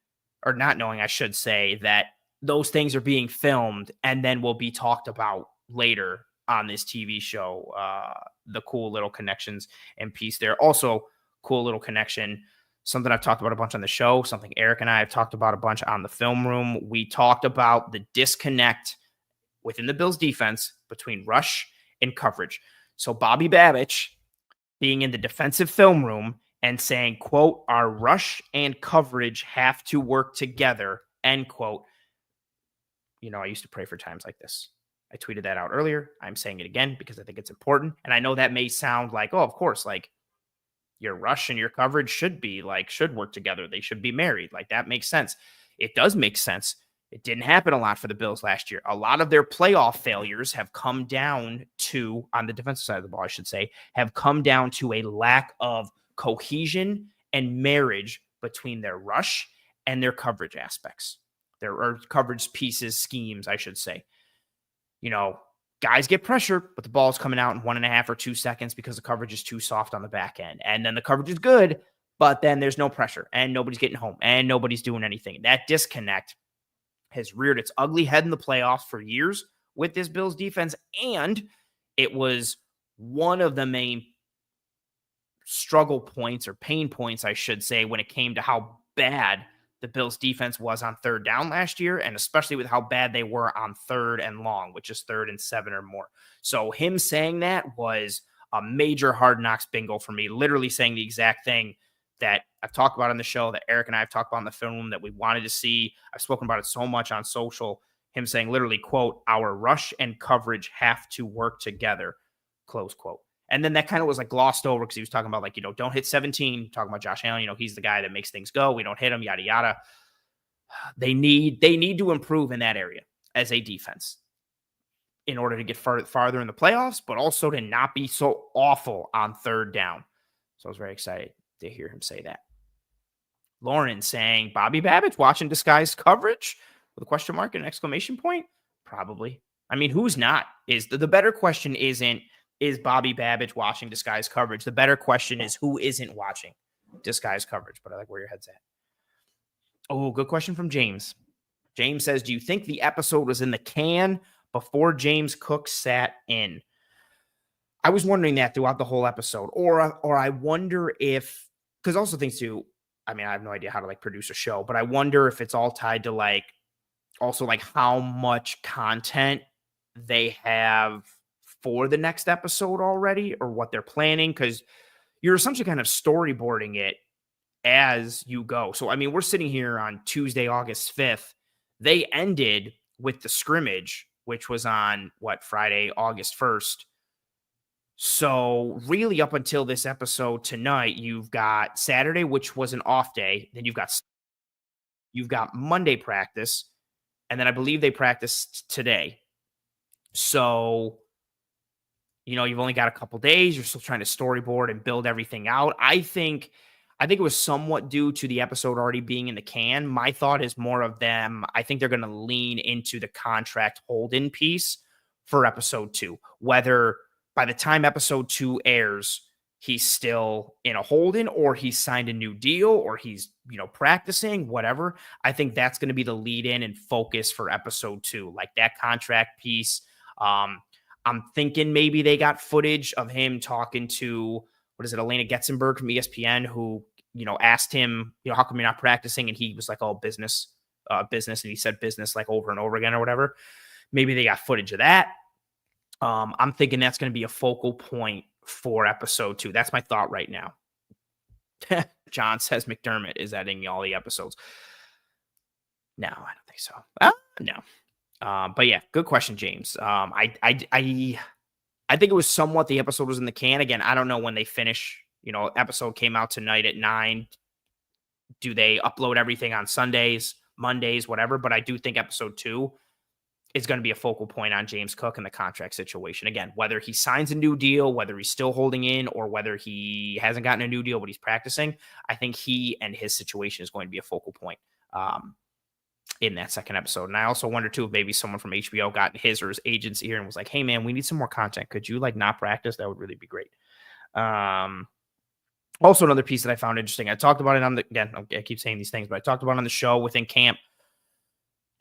S1: or not knowing, I should say, that those things are being filmed and then will be talked about later on this TV show. The cool little connections and piece there. Also, cool little connection, something I've talked about a bunch on the show, something Eric and I have talked about a bunch on the film room. We talked about the disconnect within the Bills defense between rush and coverage. So Bobby Babich being in the defensive film room and saying, quote, our rush and coverage have to work together, end quote. I used to pray for times like this. I tweeted that out earlier. I'm saying it again because I think it's important. And I know that may sound like, oh, of course, like your rush and your coverage should work together. They should be married. Like that makes sense. It does make sense. It didn't happen a lot for the Bills last year. A lot of their playoff failures have come down to, on the defensive side of the ball, I should say, have come down to a lack of cohesion and marriage between their rush and their coverage aspects. Their coverage pieces, schemes, I should say. Guys get pressure, but the ball's coming out in 1.5 or 2 seconds because the coverage is too soft on the back end. And then the coverage is good, but then there's no pressure and nobody's getting home and nobody's doing anything. That disconnect has reared its ugly head in the playoffs for years with this Bills defense. And it was one of the main struggle points or pain points, I should say, when it came to how bad the Bills defense was on third down last year, and especially with how bad they were on third and long, which is 3rd and 7 or more. So him saying that was a major Hard Knocks bingo for me, literally saying the exact thing that I've talked about on the show, that Eric and I have talked about in the film, that we wanted to see. I've spoken about it so much on social. Him saying literally, quote, our rush and coverage have to work together, close quote. And then that kind of was like glossed over because he was talking about don't hit 17, talking about Josh Allen, he's the guy that makes things go. We don't hit him, yada, yada. They need to improve in that area as a defense. in order to get farther in the playoffs, but also to not be so awful on third down. So I was very excited to hear him say that. Lauren saying Bobby Babbage watching disguised coverage with a question mark and an exclamation point? Probably. I mean, who's not? Is the better question isn't is Bobby Babbage watching disguised coverage? The better question is who isn't watching disguised coverage? But I like where your head's at. Oh, good question from James. James says, do you think the episode was in the can before James Cook sat in? I was wondering that throughout the whole episode. Or I wonder if, because also things too, I mean, I have no idea how to like produce a show, but I wonder if it's all tied to like, also like how much content they have for the next episode already or what they're planning. Because you're essentially kind of storyboarding it as you go. So, I mean, we're sitting here on Tuesday, August 5th. They ended with the scrimmage, which was on Friday, August 1st. So really up until this episode tonight, you've got Saturday, which was an off day. Then you've got Monday practice. And then I believe they practiced today. So, you've only got a couple days. You're still trying to storyboard and build everything out. I think it was somewhat due to the episode already being in the can. My thought is more of them. I think they're going to lean into the contract hold-in piece for episode 2. Whether by the time episode 2 airs, he's still in a hold-in or he's signed a new deal or he's, practicing, whatever. I think that's going to be the lead-in and focus for episode 2, like that contract piece. I'm thinking maybe they got footage of him talking to, Elena Getzenberg from ESPN, who, asked him, how come you're not practicing? And he was like, oh, business. And he said business like over and over again or whatever. Maybe they got footage of that. I'm thinking that's going to be a focal point for episode 2. That's my thought right now. John says McDermott is editing all the episodes. No, I don't think so. No. But yeah, good question, James. I think it was somewhat the episode was in the can. Again, I don't know when they finish. Episode came out tonight at 9. Do they upload everything on Sundays, Mondays, whatever? But I do think episode 2 is going to be a focal point on James Cook and the contract situation. Again, whether he signs a new deal, whether he's still holding in, or whether he hasn't gotten a new deal, but he's practicing, I think he and his situation is going to be a focal point in that second episode. And I also wonder too if maybe someone from HBO got his or his agency here and was like, hey man, we need some more content. Could you not practice? That would really be great. Also another piece that I found interesting. I talked about it again, I keep saying these things, but I talked about it on the show within camp.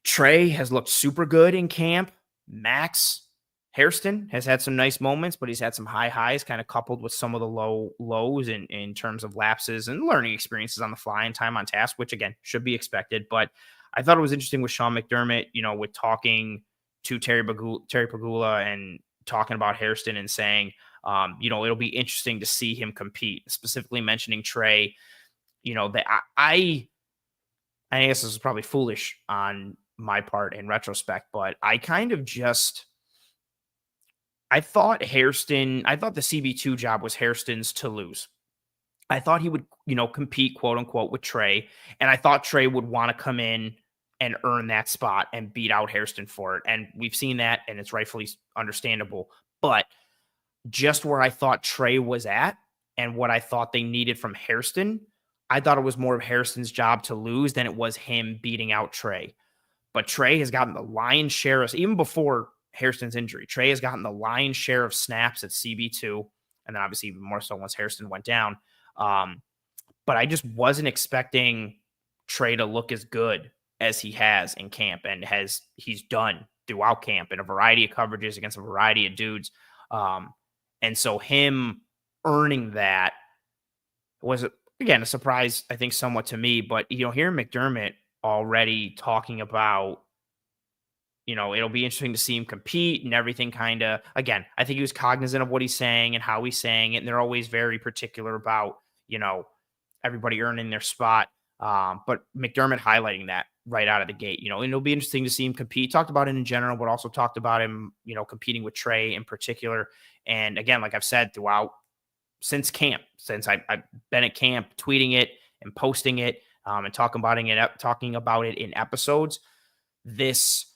S1: Trey has looked super good in camp. Max Hairston has had some nice moments, but he's had some high highs kind of coupled with some of the low lows in terms of lapses and learning experiences on the fly and time on task, which again should be expected. But I thought it was interesting with Sean McDermott, with talking to Terry Pagula and talking about Hairston and saying, it'll be interesting to see him compete, specifically mentioning Trey. That I guess this is probably foolish on my part in retrospect, but I kind of I thought the CB2 job was Hairston's to lose. I thought he would, compete quote unquote with Trey. And I thought Trey would want to come in and earn that spot and beat out Hairston for it. And we've seen that and it's rightfully understandable, but just where I thought Trey was at and what I thought they needed from Hairston, I thought it was more of Hairston's job to lose than it was him beating out Trey. But Trey has gotten the lion's share of, even before Hairston's injury, Trey has gotten the lion's share of snaps at CB2. And then obviously even more so once Hairston went down. But I just wasn't expecting Trey to look as good as he has in camp and he's done throughout camp in a variety of coverages against a variety of dudes. And so him earning that was, again, a surprise, I think, somewhat to me. But, hearing McDermott already talking about, it'll be interesting to see him compete and everything kind of, again, I think he was cognizant of what he's saying and how he's saying it. And they're always very particular about, everybody earning their spot. But McDermott highlighting that right out of the gate, and it'll be interesting to see him compete. Talked about it in general, but also talked about him, competing with Trey in particular. And again, like I've said since camp, since I've been at camp, tweeting it and posting it and talking about it in episodes, this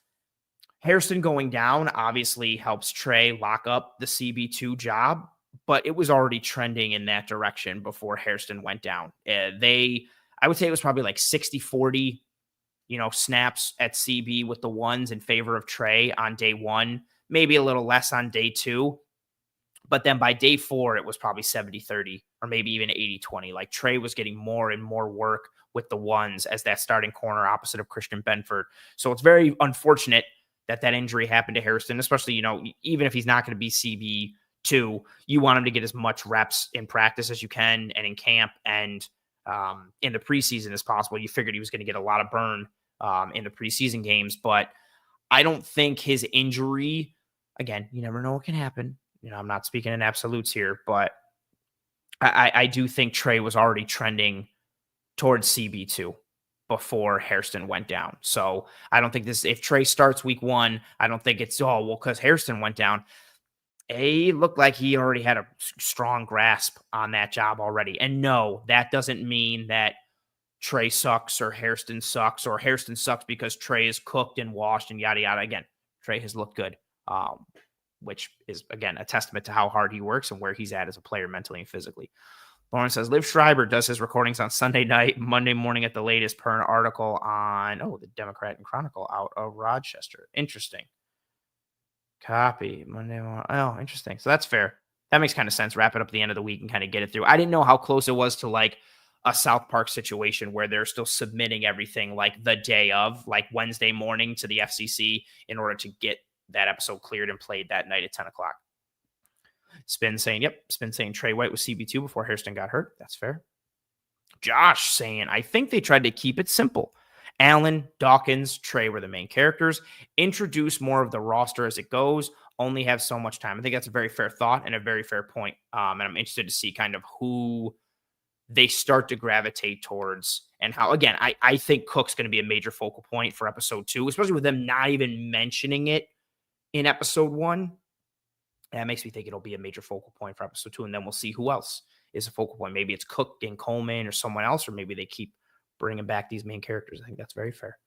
S1: Hairston going down obviously helps Trey lock up the CB2 job, but it was already trending in that direction before Hairston went down. I would say it was probably like 60-40, snaps at CB with the ones in favor of Trey on day one, maybe a little less on day two. But then by day four, it was probably 70-30 or maybe even 80-20. Like Trey was getting more and more work with the ones as that starting corner opposite of Christian Benford. So it's very unfortunate that injury happened to Hairston, especially, even if he's not going to be CB2, you want him to get as much reps in practice as you can and in camp and in the preseason as possible. You figured he was going to get a lot of burn in the preseason games, but I don't think his injury, again, you never know what can happen. I'm not speaking in absolutes here, but I do think Trey was already trending towards CB2 before Hairston went down. So I don't think if Trey starts week one, I don't think it's, because Hairston went down. It looked like he already had a strong grasp on that job already. And no, that doesn't mean that Trey sucks or Hairston sucks because Trey is cooked and washed and yada, yada. Again, Trey has looked good, which is, again, a testament to how hard he works and where he's at as a player mentally and physically. Lauren says, Liv Schreiber does his recordings on Sunday night, Monday morning at the latest, per an article on, the Democrat and Chronicle out of Rochester. Interesting. Copy. Monday morning. Oh, interesting. So that's fair. That makes kind of sense. Wrap it up at the end of the week and kind of get it through. I didn't know how close it was to like a South Park situation where they're still submitting everything like the day of, like Wednesday morning to the FCC in order to get that episode cleared and played that night at 10 o'clock. Spin saying Trey White was CB2 before Hairston got hurt. That's fair. Josh saying, I think they tried to keep it simple. Allen, Dawkins, Trey were the main characters. Introduce more of the roster as it goes. Only have so much time. I think that's a very fair thought and a very fair point. And I'm interested to see kind of who they start to gravitate towards and how, again, I think Cook's going to be a major focal point for episode 2, especially with them not even mentioning it in episode 1. That makes me think it'll be a major focal point for episode 2, and then we'll see who else is a focal point. Maybe it's Cook and Coleman or someone else, or maybe they keep bringing back these main characters. I think that's very fair.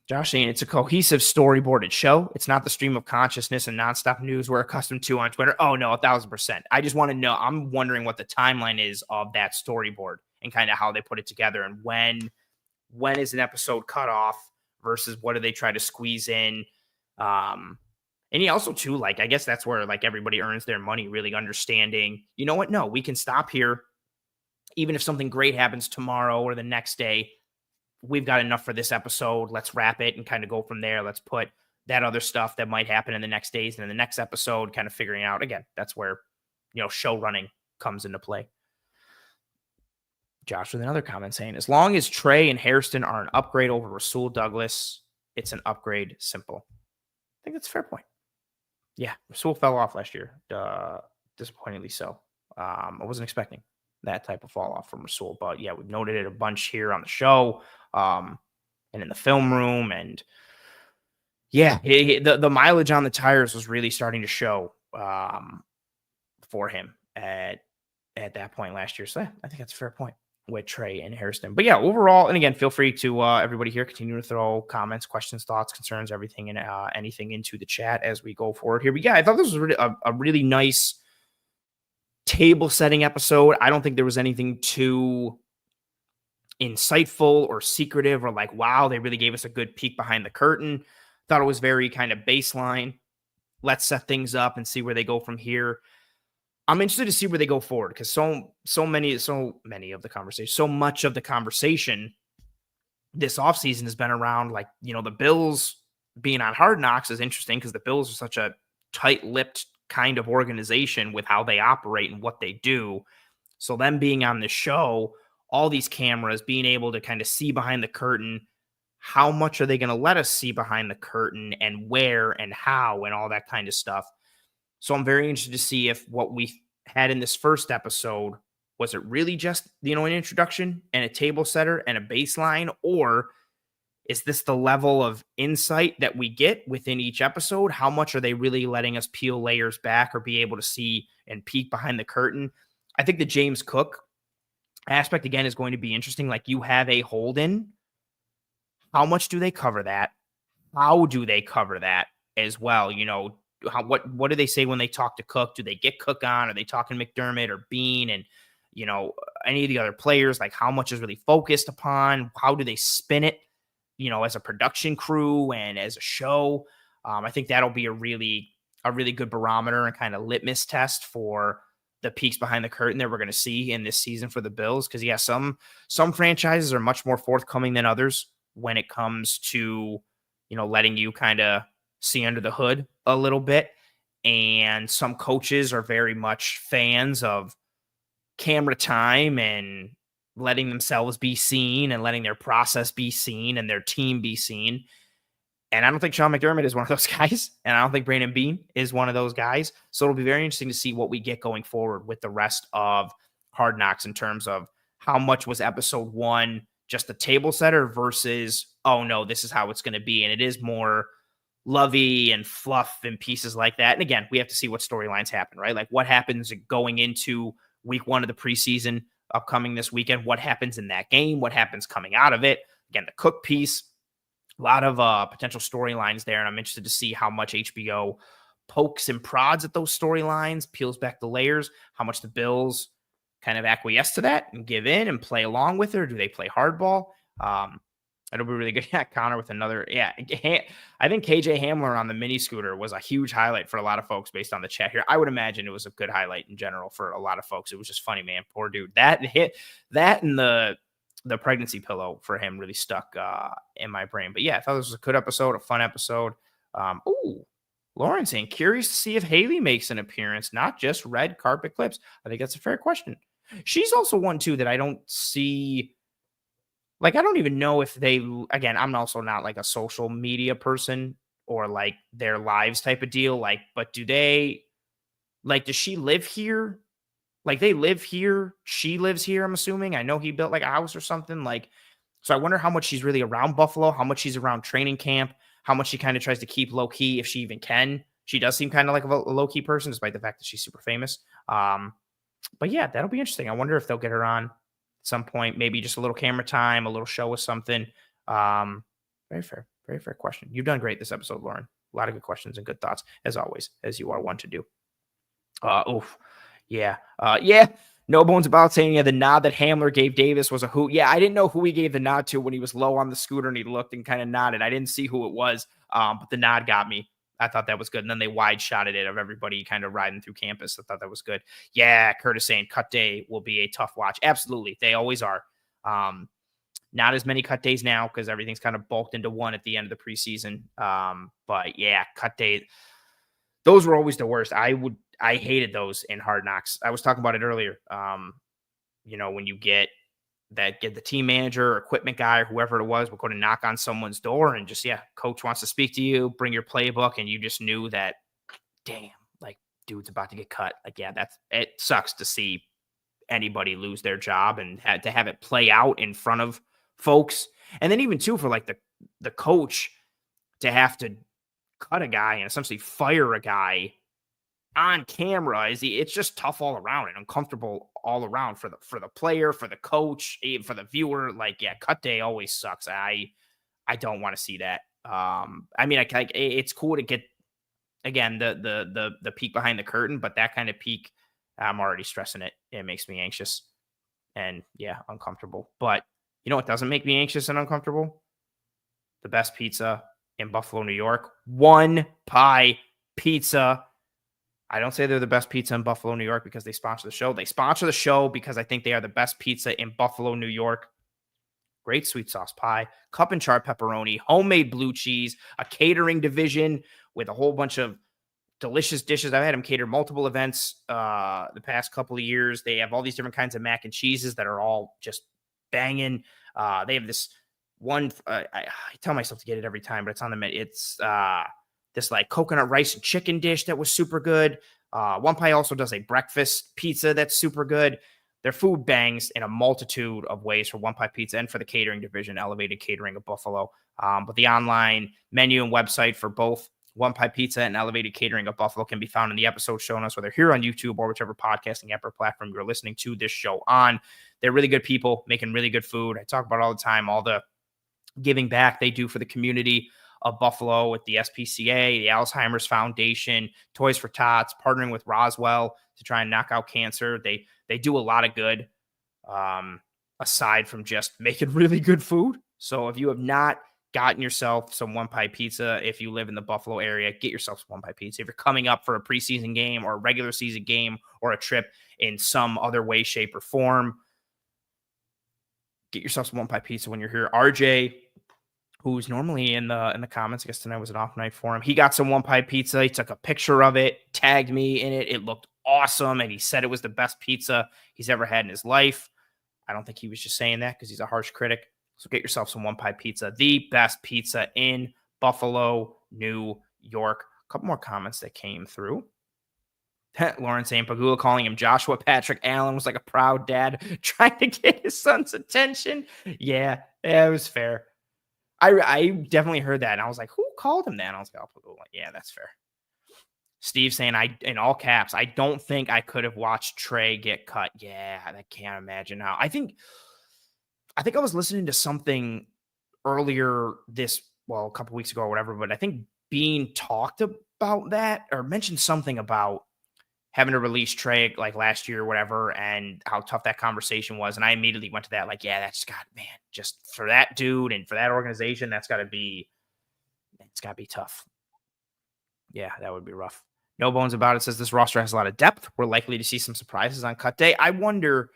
S1: Josh saying it's a cohesive storyboarded show. It's not the stream of consciousness and nonstop news we're accustomed to on Twitter. Oh, no, 1,000%. I just want to know. I'm wondering what the timeline is of that storyboard and kind of how they put it together and when is an episode cut off versus what do they try to squeeze in. And he also, too, like, I guess that's where, like, everybody earns their money, really understanding, you know what? No, we can stop here. Even if something great happens tomorrow or the next day, we've got enough for this episode. Let's wrap it and kind of go from there. Let's put that other stuff that might happen in the next days and in the next episode, kind of figuring out, again, that's where, show running comes into play. Josh with another comment saying, as long as Trey and Hairston are an upgrade over Rasul Douglas, it's an upgrade. Simple. I think that's a fair point. Yeah, Rasul fell off last year, disappointingly so. I wasn't expecting that type of fall off from Rasul, but yeah, we've noted it a bunch here on the show and in the film room, and yeah, the mileage on the tires was really starting to show for him at that point last year. So yeah, I think that's a fair point with Trey and Hairston. But yeah, overall, and again, feel free to everybody here continue to throw comments, questions, thoughts, concerns, everything, and anything into the chat as we go forward here. But yeah, I thought this was really a really nice table setting episode. I don't think there was anything too insightful or secretive or like, wow, they really gave us a good peek behind the curtain. Thought it was very kind of baseline. Let's set things up and see where they go from here. I'm interested to see where they go forward because so much of the conversation this offseason has been around like, the Bills being on Hard Knocks is interesting because the Bills are such a tight-lipped kind of organization with how they operate and what they do. So them being on the show, all these cameras, being able to kind of see behind the curtain, how much are they going to let us see behind the curtain and where and how and all that kind of stuff. So I'm very interested to see if what we had in this first episode, was it really just, an introduction and a table setter and a baseline, or is this the level of insight that we get within each episode? How much are they really letting us peel layers back or be able to see and peek behind the curtain? I think the James Cook aspect, again, is going to be interesting. Like, you have a Holden. How much do they cover that? how do they cover that as well? What do they say when they talk to Cook? Do they get Cook on? Are they talking McDermott or Bean and you know any of the other players? Like how much is really focused upon? How do they spin it? As a production crew and as a show. I think that'll be a really good barometer and kind of litmus test for the peaks behind the curtain that we're going to see in this season for the Bills. Because yeah, some franchises are much more forthcoming than others when it comes to letting you kind of see under the hood a little bit. And some coaches are very much fans of camera time and letting themselves be seen and letting their process be seen and their team be seen. And I don't think Sean McDermott is one of those guys. And I don't think Brandon Beane is one of those guys. So it'll be very interesting to see what we get going forward with the rest of Hard Knocks in terms of how much was episode 1 just a table setter versus, oh no, this is how it's going to be. And it is more lovey and fluff and pieces like that. And again, we have to see what storylines happen, right? Like what happens going into week 1 of the preseason upcoming this weekend, what happens in that game, what happens coming out of it. Again, the Cook piece, a lot of potential storylines there, and I'm interested to see how much HBO pokes and prods at those storylines, peels back the layers, how much the Bills kind of acquiesce to that and give in and play along with it, or do they play hardball? It'll be really good. Yeah, Connor with another. Yeah, I think KJ Hamler on the mini scooter was a huge highlight for a lot of folks based on the chat here. I would imagine it was a good highlight in general for a lot of folks. It was just funny, man. Poor dude. That and the pregnancy pillow for him really stuck in my brain. But yeah, I thought this was a good episode, a fun episode. Lauren saying, curious to see if Haley makes an appearance, not just red carpet clips. I think that's a fair question. She's also one too that I don't see. Like, I don't even know if again, I'm also not like a social media person or like their lives type of deal. Like, but does she live here? Like they live here. She lives here, I'm assuming. I know he built like a house or something. Like, so I wonder how much she's really around Buffalo, how much she's around training camp, how much she kind of tries to keep low key if she even can. She does seem kind of like a low key person, despite the fact that she's super famous. But yeah, that'll be interesting. I wonder if they'll get her on at some point, maybe just a little camera time, a little show with something. Very fair question. You've done great this episode, Lauren. A lot of good questions and good thoughts, as always, as you are one to do. Yeah. No bones about saying, the nod that Hamler gave Davis was a hoot. Yeah, I didn't know who he gave the nod to when he was low on the scooter and he looked and kind of nodded. I didn't see who it was, but the nod got me. I thought that was good. And then they wide shotted it of everybody kind of riding through campus. I thought that was good. Yeah, Curtis saying cut day will be a tough watch. Absolutely. They always are. Not as many cut days now because everything's kind of bulked into one at the end of the preseason. But yeah, cut day. Those were always the worst. I hated those in Hard Knocks. I was talking about it earlier. When you get the team manager or equipment guy or whoever it was will go to knock on someone's door and just, coach wants to speak to you, bring your playbook. And you just knew that, damn, like dude's about to get cut. Like, yeah, it sucks to see anybody lose their job and to have it play out in front of folks. And then even too, for like the coach to have to cut a guy and essentially fire a guy on camera, it's just tough all around and uncomfortable all around for the player, for the coach, for the viewer. Like, yeah, cut day always sucks. I don't want to see that. It's cool to get again the peek behind the curtain, but that kind of peek, I'm already stressing it. It makes me anxious and uncomfortable. But you know what doesn't make me anxious and uncomfortable? The best pizza in Buffalo, New York. One Pie Pizza. I don't say they're the best pizza in Buffalo, New York because they sponsor the show. They sponsor the show because I think they are the best pizza in Buffalo, New York. Great sweet sauce pie, cup and char pepperoni, homemade blue cheese, a catering division with a whole bunch of delicious dishes. I've had them cater multiple events the past couple of years. They have all these different kinds of mac and cheeses that are all just banging. They have this one, I tell myself to get it every time, but it's on the menu. It's this like coconut rice and chicken dish that was super good. One Pie also does a breakfast pizza that's super good. Their food bangs in a multitude of ways for One Pie Pizza and for the catering division, Elevated Catering of Buffalo. But the online menu and website for both One Pie Pizza and Elevated Catering of Buffalo can be found in the episode show notes, whether here on YouTube or whichever podcasting app or platform you're listening to this show on. They're really good people making really good food. I talk about it all the time, all the giving back they do for the community, of Buffalo with the SPCA, the Alzheimer's Foundation, Toys for Tots, partnering with Roswell to try and knock out cancer. They do a lot of good, aside from just making really good food. So if you have not gotten yourself some One Pie Pizza, if you live in the Buffalo area, get yourself some One Pie Pizza. If you're coming up for a preseason game or a regular season game or a trip in some other way, shape, or form, get yourself some One Pie Pizza when you're here. RJ, who's normally in the comments, I guess tonight was an off night for him. He got some One Pie Pizza. He took a picture of it, tagged me in it. It looked awesome, and he said it was the best pizza he's ever had in his life. I don't think he was just saying that because he's a harsh critic. So get yourself some One Pie Pizza, the best pizza in Buffalo, New York. A couple more comments that came through. Lauren St. Pagula calling him Joshua Patrick Allen was like a proud dad trying to get his son's attention. Yeah, it was fair. I definitely heard that, and I was like, who called him that? And I was like, oh, yeah, that's fair. Steve saying, in all caps, I don't think I could have watched Trey get cut. Yeah, I can't imagine how. I think I was listening to something earlier a couple weeks ago or whatever, but I think Bean talked about that or mentioned something about having to release Trey like last year or whatever, and how tough that conversation was. And I immediately went to that, like, yeah, just for that dude and for that organization, it's got to be tough. Yeah, that would be rough. No Bones About It says this roster has a lot of depth. We're likely to see some surprises on cut day. I wonder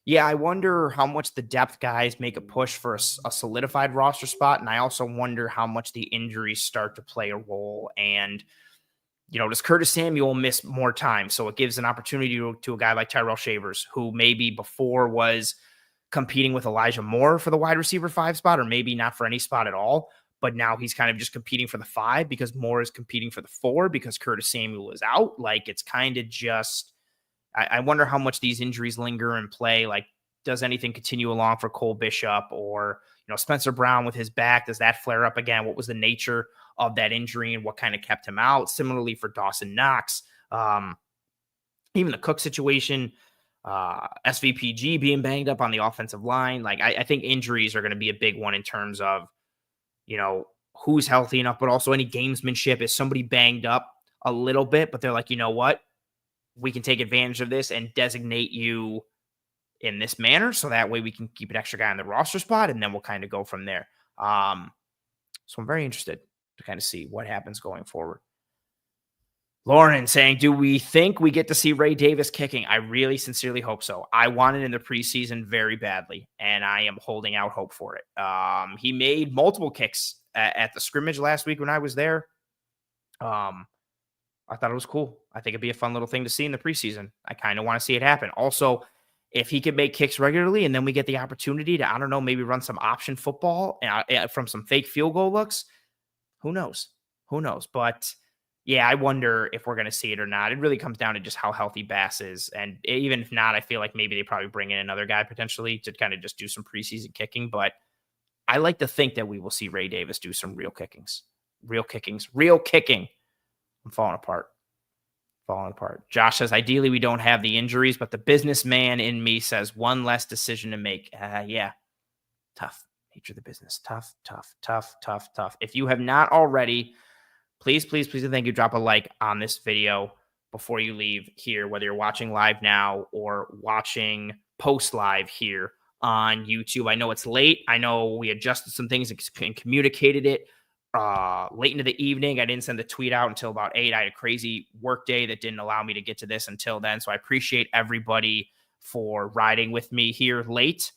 S1: how much the depth guys make a push for a solidified roster spot. And I also wonder how much the injuries start to play a role. And, does Curtis Samuel miss more time? So it gives an opportunity to a guy like Tyrell Shavers, who maybe before was competing with Elijah Moore for the wide receiver 5 spot, or maybe not for any spot at all. But now he's kind of just competing for the 5 because Moore is competing for the 4 because Curtis Samuel is out. Like, it's kind of just, I wonder how much these injuries linger and play. Like, does anything continue along for Cole Bishop or, Spencer Brown with his back? Does that flare up again? What was the nature of that injury and what kind of kept him out? Similarly for Dawson Knox, even the Cook situation, SVPG being banged up on the offensive line. Like, I think injuries are going to be a big one in terms of, who's healthy enough, but also any gamesmanship. Is somebody banged up a little bit, but they're like, you know what? We can take advantage of this and designate you in this manner. So that way we can keep an extra guy on the roster spot, and then we'll kind of go from there. So I'm very interested to kind of see what happens going forward. Lauren saying, do we think we get to see Ray Davis kicking? I really sincerely hope so. I want it in the preseason very badly, and I am holding out hope for it. He made multiple kicks at the scrimmage last week when I was there. I thought it was cool. I think it'd be a fun little thing to see in the preseason. I kind of want to see it happen. Also, if he could make kicks regularly and then we get the opportunity to, I don't know, maybe run some option football from some fake field goal looks, who knows? But yeah, I wonder if we're going to see it or not. It really comes down to just how healthy Bass is. And even if not, I feel like maybe they probably bring in another guy potentially to kind of just do some preseason kicking. But I like to think that we will see Ray Davis do some real kicking. I'm falling apart. Josh says, ideally, we don't have the injuries, but the businessman in me says one less decision to make. Yeah. Tough. Nature of the business. Tough. If you have not already, please, and thank you, drop a like on this video before you leave here, whether you're watching live now or watching post live here on YouTube. I know it's late. I know we adjusted some things and communicated it late into the evening. I didn't send the tweet out until about 8. I had a crazy work day that didn't allow me to get to this until then. So I appreciate everybody for riding with me here late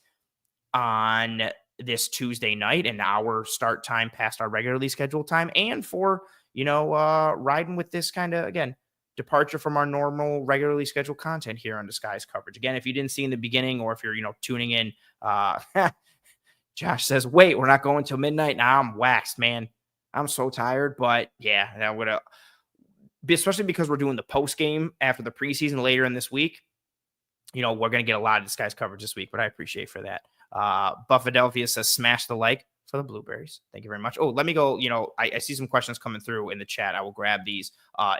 S1: on this Tuesday night, an hour start time past our regularly scheduled time, and for, riding with this kind of, again, departure from our normal regularly scheduled content here on Disguise Coverage. Again, if you didn't see in the beginning, or if you're, tuning in, Josh says, wait, we're not going till midnight. Now I'm waxed, man. I'm so tired, but yeah, that would be, especially because we're doing the post game after the preseason later in this week. We're going to get a lot of Disguise Coverage this week, but I appreciate for that. Buffadelphia says, smash the like for the blueberries. Thank you very much. Oh, let me go. I see some questions coming through in the chat. I will grab these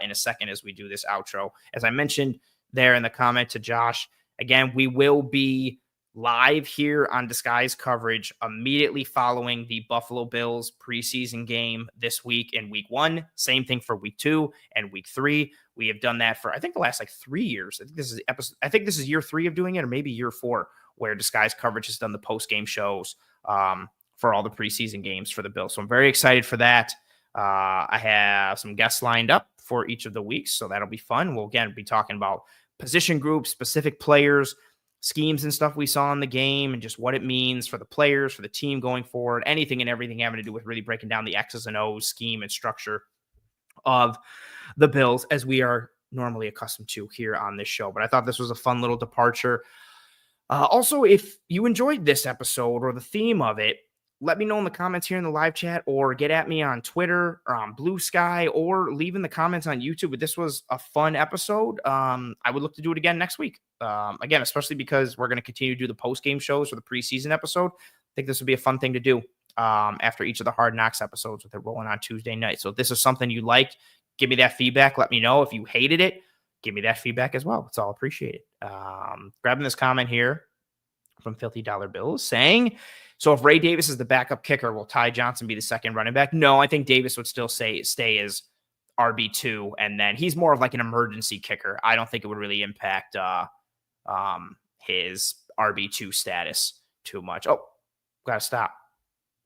S1: in a second as we do this outro. As I mentioned there in the comment to Josh, again, we will be live here on Disguise Coverage immediately following the Buffalo Bills preseason game this week in week 1. Same thing for week 2 and week 3. We have done that for, I think, the last 3 years. I think this is year 3 of doing it, or maybe year 4, where Disguise Coverage has done the post-game shows for all the preseason games for the Bills. So I'm very excited for that. I have some guests lined up for each of the weeks, so that'll be fun. We'll, again, be talking about position groups, specific players, schemes and stuff we saw in the game, and just what it means for the players, for the team going forward, anything and everything having to do with really breaking down the X's and O's scheme and structure of the Bills, as we are normally accustomed to here on this show. But I thought this was a fun little departure. Also, if you enjoyed this episode or the theme of it, let me know in the comments here in the live chat, or get at me on Twitter or on Blue Sky, or leave in the comments on YouTube. But this was a fun episode. I would look to do it again next week. Again, especially because we're going to continue to do the post-game shows for the preseason episode. I think this would be a fun thing to do after each of the Hard Knocks episodes with it rolling on Tuesday night. So if this is something you like, give me that feedback. Let me know. If you hated it, give me that feedback as well. It's all appreciated. Grabbing this comment here from Filthy Dollar Bills saying, so if Ray Davis is the backup kicker, will Ty Johnson be the second running back? No, I think Davis would still stay as RB2, and then he's more of like an emergency kicker. I don't think it would really impact his RB2 status too much. Oh, gotta stop.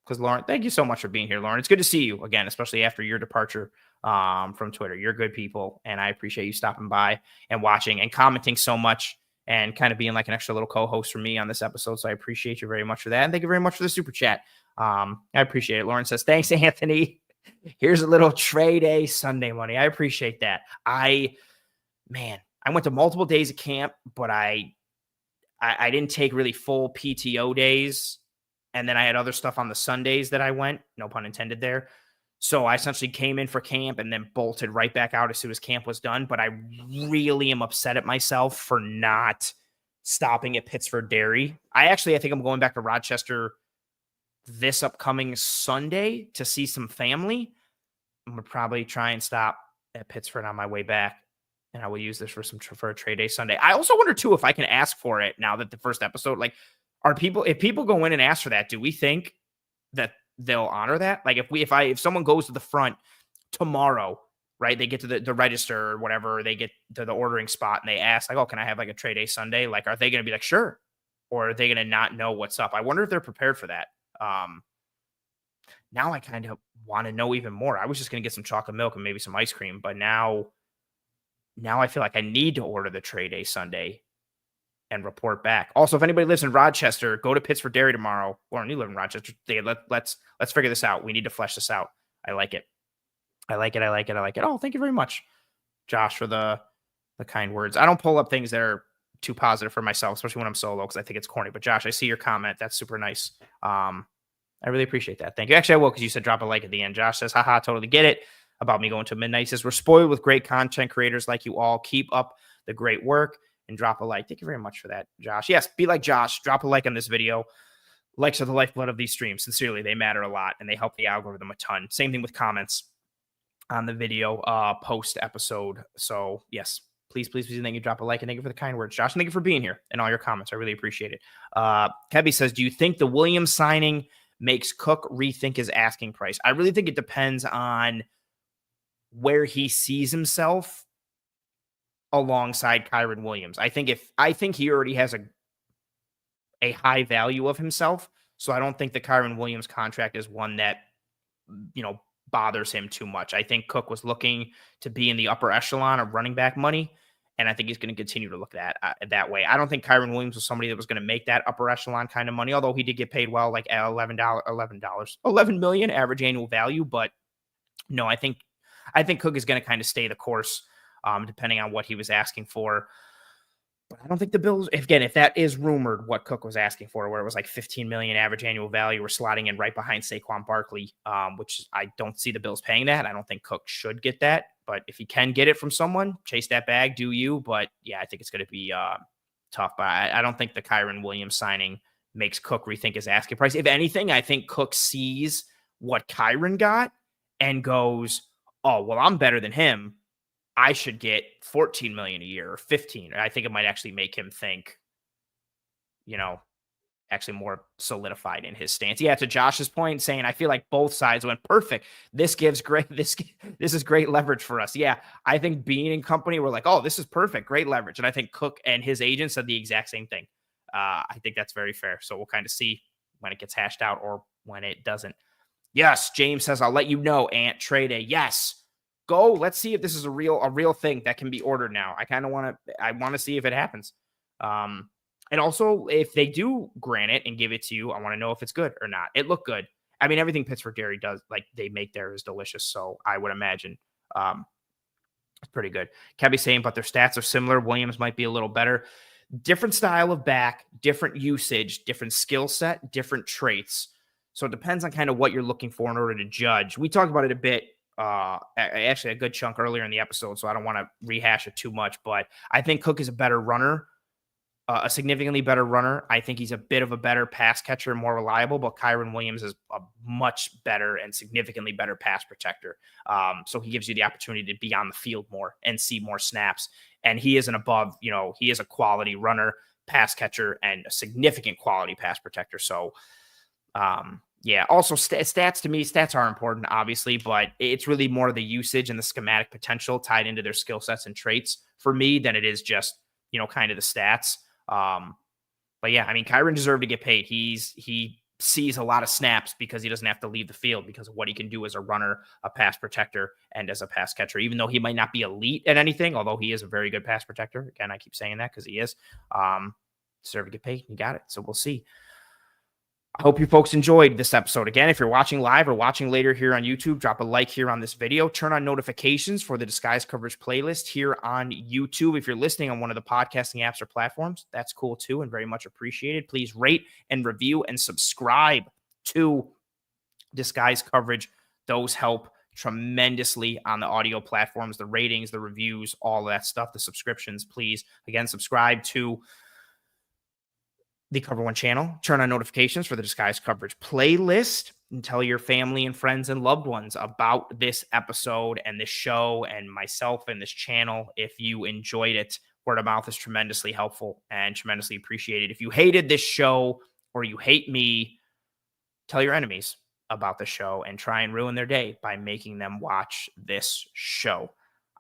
S1: Because Lauren, thank you so much for being here, Lauren. It's good to see you again, especially after your departure from Twitter. You're good people, and I appreciate you stopping by and watching and commenting so much, and kind of being like an extra little co-host for me on this episode. So I appreciate you very much for that. And thank you very much for the super chat. I appreciate it. Lauren says, thanks, Anthony. Here's a little Trey Day Sunday money. I appreciate that. I went to multiple days of camp, but I didn't take really full PTO days. And then I had other stuff on the Sundays that I went, no pun intended there. So I essentially came in for camp and then bolted right back out as soon as camp was done. But I really am upset at myself for not stopping at Pittsford Dairy. I think I'm going back to Rochester this upcoming Sunday to see some family. I'm going to probably try and stop at Pittsford on my way back, and I will use this for a trade day Sunday. I also wonder too, if I can ask for it now that the first episode, if people go in and ask for that, do we think that they'll honor that? Like if someone goes to the front tomorrow, right? They get to the register or whatever, they get to the ordering spot and they ask like, oh, can I have like a trade day Sunday? Like, are they going to be like, sure? Or are they going to not know what's up? I wonder if they're prepared for that. Now I kind of want to know even more. I was just going to get some chocolate milk and maybe some ice cream, but now I feel like I need to order the trade day Sunday and report back. Also, if anybody lives in Rochester, go to Pittsford Dairy tomorrow. Lauren, you live in Rochester. Let's figure this out. We need to flesh this out. I like it. I like it. Oh, thank you very much, Josh, for the kind words. I don't pull up things that are too positive for myself, especially when I'm solo, because I think it's corny. But Josh, I see your comment. That's super nice. I really appreciate that. Thank you. Actually, I will, because you said drop a like at the end. Josh says, haha, totally get it about me going to midnight. He says, we're spoiled with great content creators like you all. Keep up the great work. And drop a like. Thank you very much for that, Josh. Yes, be like Josh. Drop a like on this video. Likes are the lifeblood of these streams. Sincerely, they matter a lot, and they help the algorithm a ton. Same thing with comments on the video post episode. So yes, please, thank you. Drop a like, and thank you for the kind words, Josh. And thank you for being here and all your comments. I really appreciate it. Kebby says, do you think the Williams signing makes Cook rethink his asking price? I really think it depends on where he sees himself alongside Kyren Williams. I think he already has a high value of himself. So I don't think the Kyren Williams contract is one that, bothers him too much. I think Cook was looking to be in the upper echelon of running back money. And I think he's going to continue to look that way. I don't think Kyren Williams was somebody that was going to make that upper echelon kind of money, although he did get paid well, like $11 million average annual value. But no, I think Cook is going to kind of stay the course, depending on what he was asking for. But I don't think the Bills, if that is rumored, what Cook was asking for, where it was like $15 million average annual value, we're slotting in right behind Saquon Barkley, which I don't see the Bills paying that. I don't think Cook should get that. But if he can get it from someone, chase that bag, do you? But yeah, I think it's going to be tough. But I don't think the Kyren Williams signing makes Cook rethink his asking price. If anything, I think Cook sees what Kyren got and goes, oh, well, I'm better than him. I should get $14 million a year or 15. I think it might actually make him think, actually more solidified in his stance. Yeah, to Josh's point, saying I feel like both sides went perfect. This gives great this is great leverage for us. Yeah, I think Bean and company were like, oh, this is perfect, great leverage. And I think Cook and his agent said the exact same thing. I think that's very fair. So we'll kind of see when it gets hashed out or when it doesn't. Yes, James says, I'll let you know, Ant, trade day. Yes. Go. Let's see if this is a real thing that can be ordered now. I want to see if it happens. And also if they do grant it and give it to you, I want to know if it's good or not. It looked good. I mean, everything Pittsburgh Dairy does, like they make there, is delicious. So I would imagine it's pretty good. Can't be saying, but their stats are similar. Williams might be a little better. Different style of back, different usage, different skill set, different traits. So it depends on kind of what you're looking for in order to judge. We talked about it a bit, actually a good chunk earlier in the episode, so I don't want to rehash it too much, but I think Cook is a better runner, a significantly better runner. I think he's a bit of a better pass catcher, more reliable, but Kyren Williams is a much better and significantly better pass protector. So he gives you the opportunity to be on the field more and see more snaps. And he is he is a quality runner, pass catcher, and a significant quality pass protector. So, yeah, also stats to me, stats are important, obviously, but it's really more the usage and the schematic potential tied into their skill sets and traits for me than it is just, kind of the stats. But yeah, I mean, Kyren deserved to get paid. He sees a lot of snaps because he doesn't have to leave the field because of what he can do as a runner, a pass protector, and as a pass catcher, even though he might not be elite at anything, although he is a very good pass protector. Again, I keep saying that because he is. Deserved to get paid. You got it. So we'll see. I hope you folks enjoyed this episode. Again, if you're watching live or watching later here on YouTube, drop a like here on this video. Turn on notifications for the Disguise Coverage playlist here on YouTube. If you're listening on one of the podcasting apps or platforms, that's cool too and very much appreciated. Please rate and review and subscribe to Disguise Coverage. Those help tremendously on the audio platforms, the ratings, the reviews, all that stuff, the subscriptions. Please, again, subscribe to the Cover One channel, turn on notifications for the Disguise Coverage playlist, and tell your family and friends and loved ones about this episode and this show and myself and this channel. If you enjoyed it, word of mouth is tremendously helpful and tremendously appreciated. If you hated this show or you hate me, tell your enemies about the show and try and ruin their day by making them watch this show.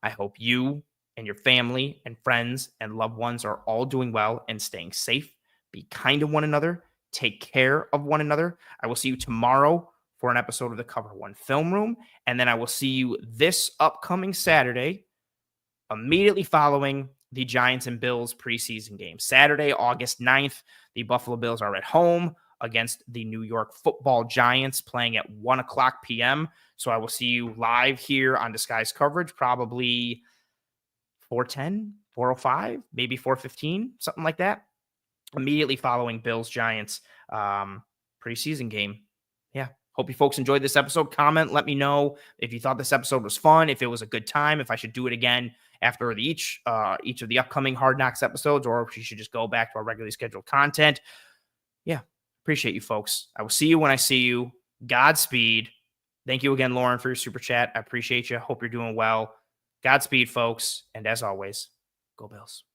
S1: I hope you and your family and friends and loved ones are all doing well and staying safe. Be kind to one another. Take care of one another. I will see you tomorrow for an episode of the Cover One Film Room. And then I will see you this upcoming Saturday, immediately following the Giants and Bills preseason game. Saturday, August 9th, the Buffalo Bills are at home against the New York Football Giants, playing at 1 o'clock p.m. So I will see you live here on Disguise Coverage, probably 4:10, 4:05, maybe 4:15, something like that. Immediately following Bills Giants preseason game. Yeah. Hope you folks enjoyed this episode. Comment, let me know if you thought this episode was fun, if it was a good time, if I should do it again after each of the upcoming Hard Knocks episodes, or if you should just go back to our regularly scheduled content. Yeah. Appreciate you folks. I will see you when I see you. Godspeed. Thank you again, Lauren, for your super chat. I appreciate you. Hope you're doing well. Godspeed, folks. And as always, go Bills.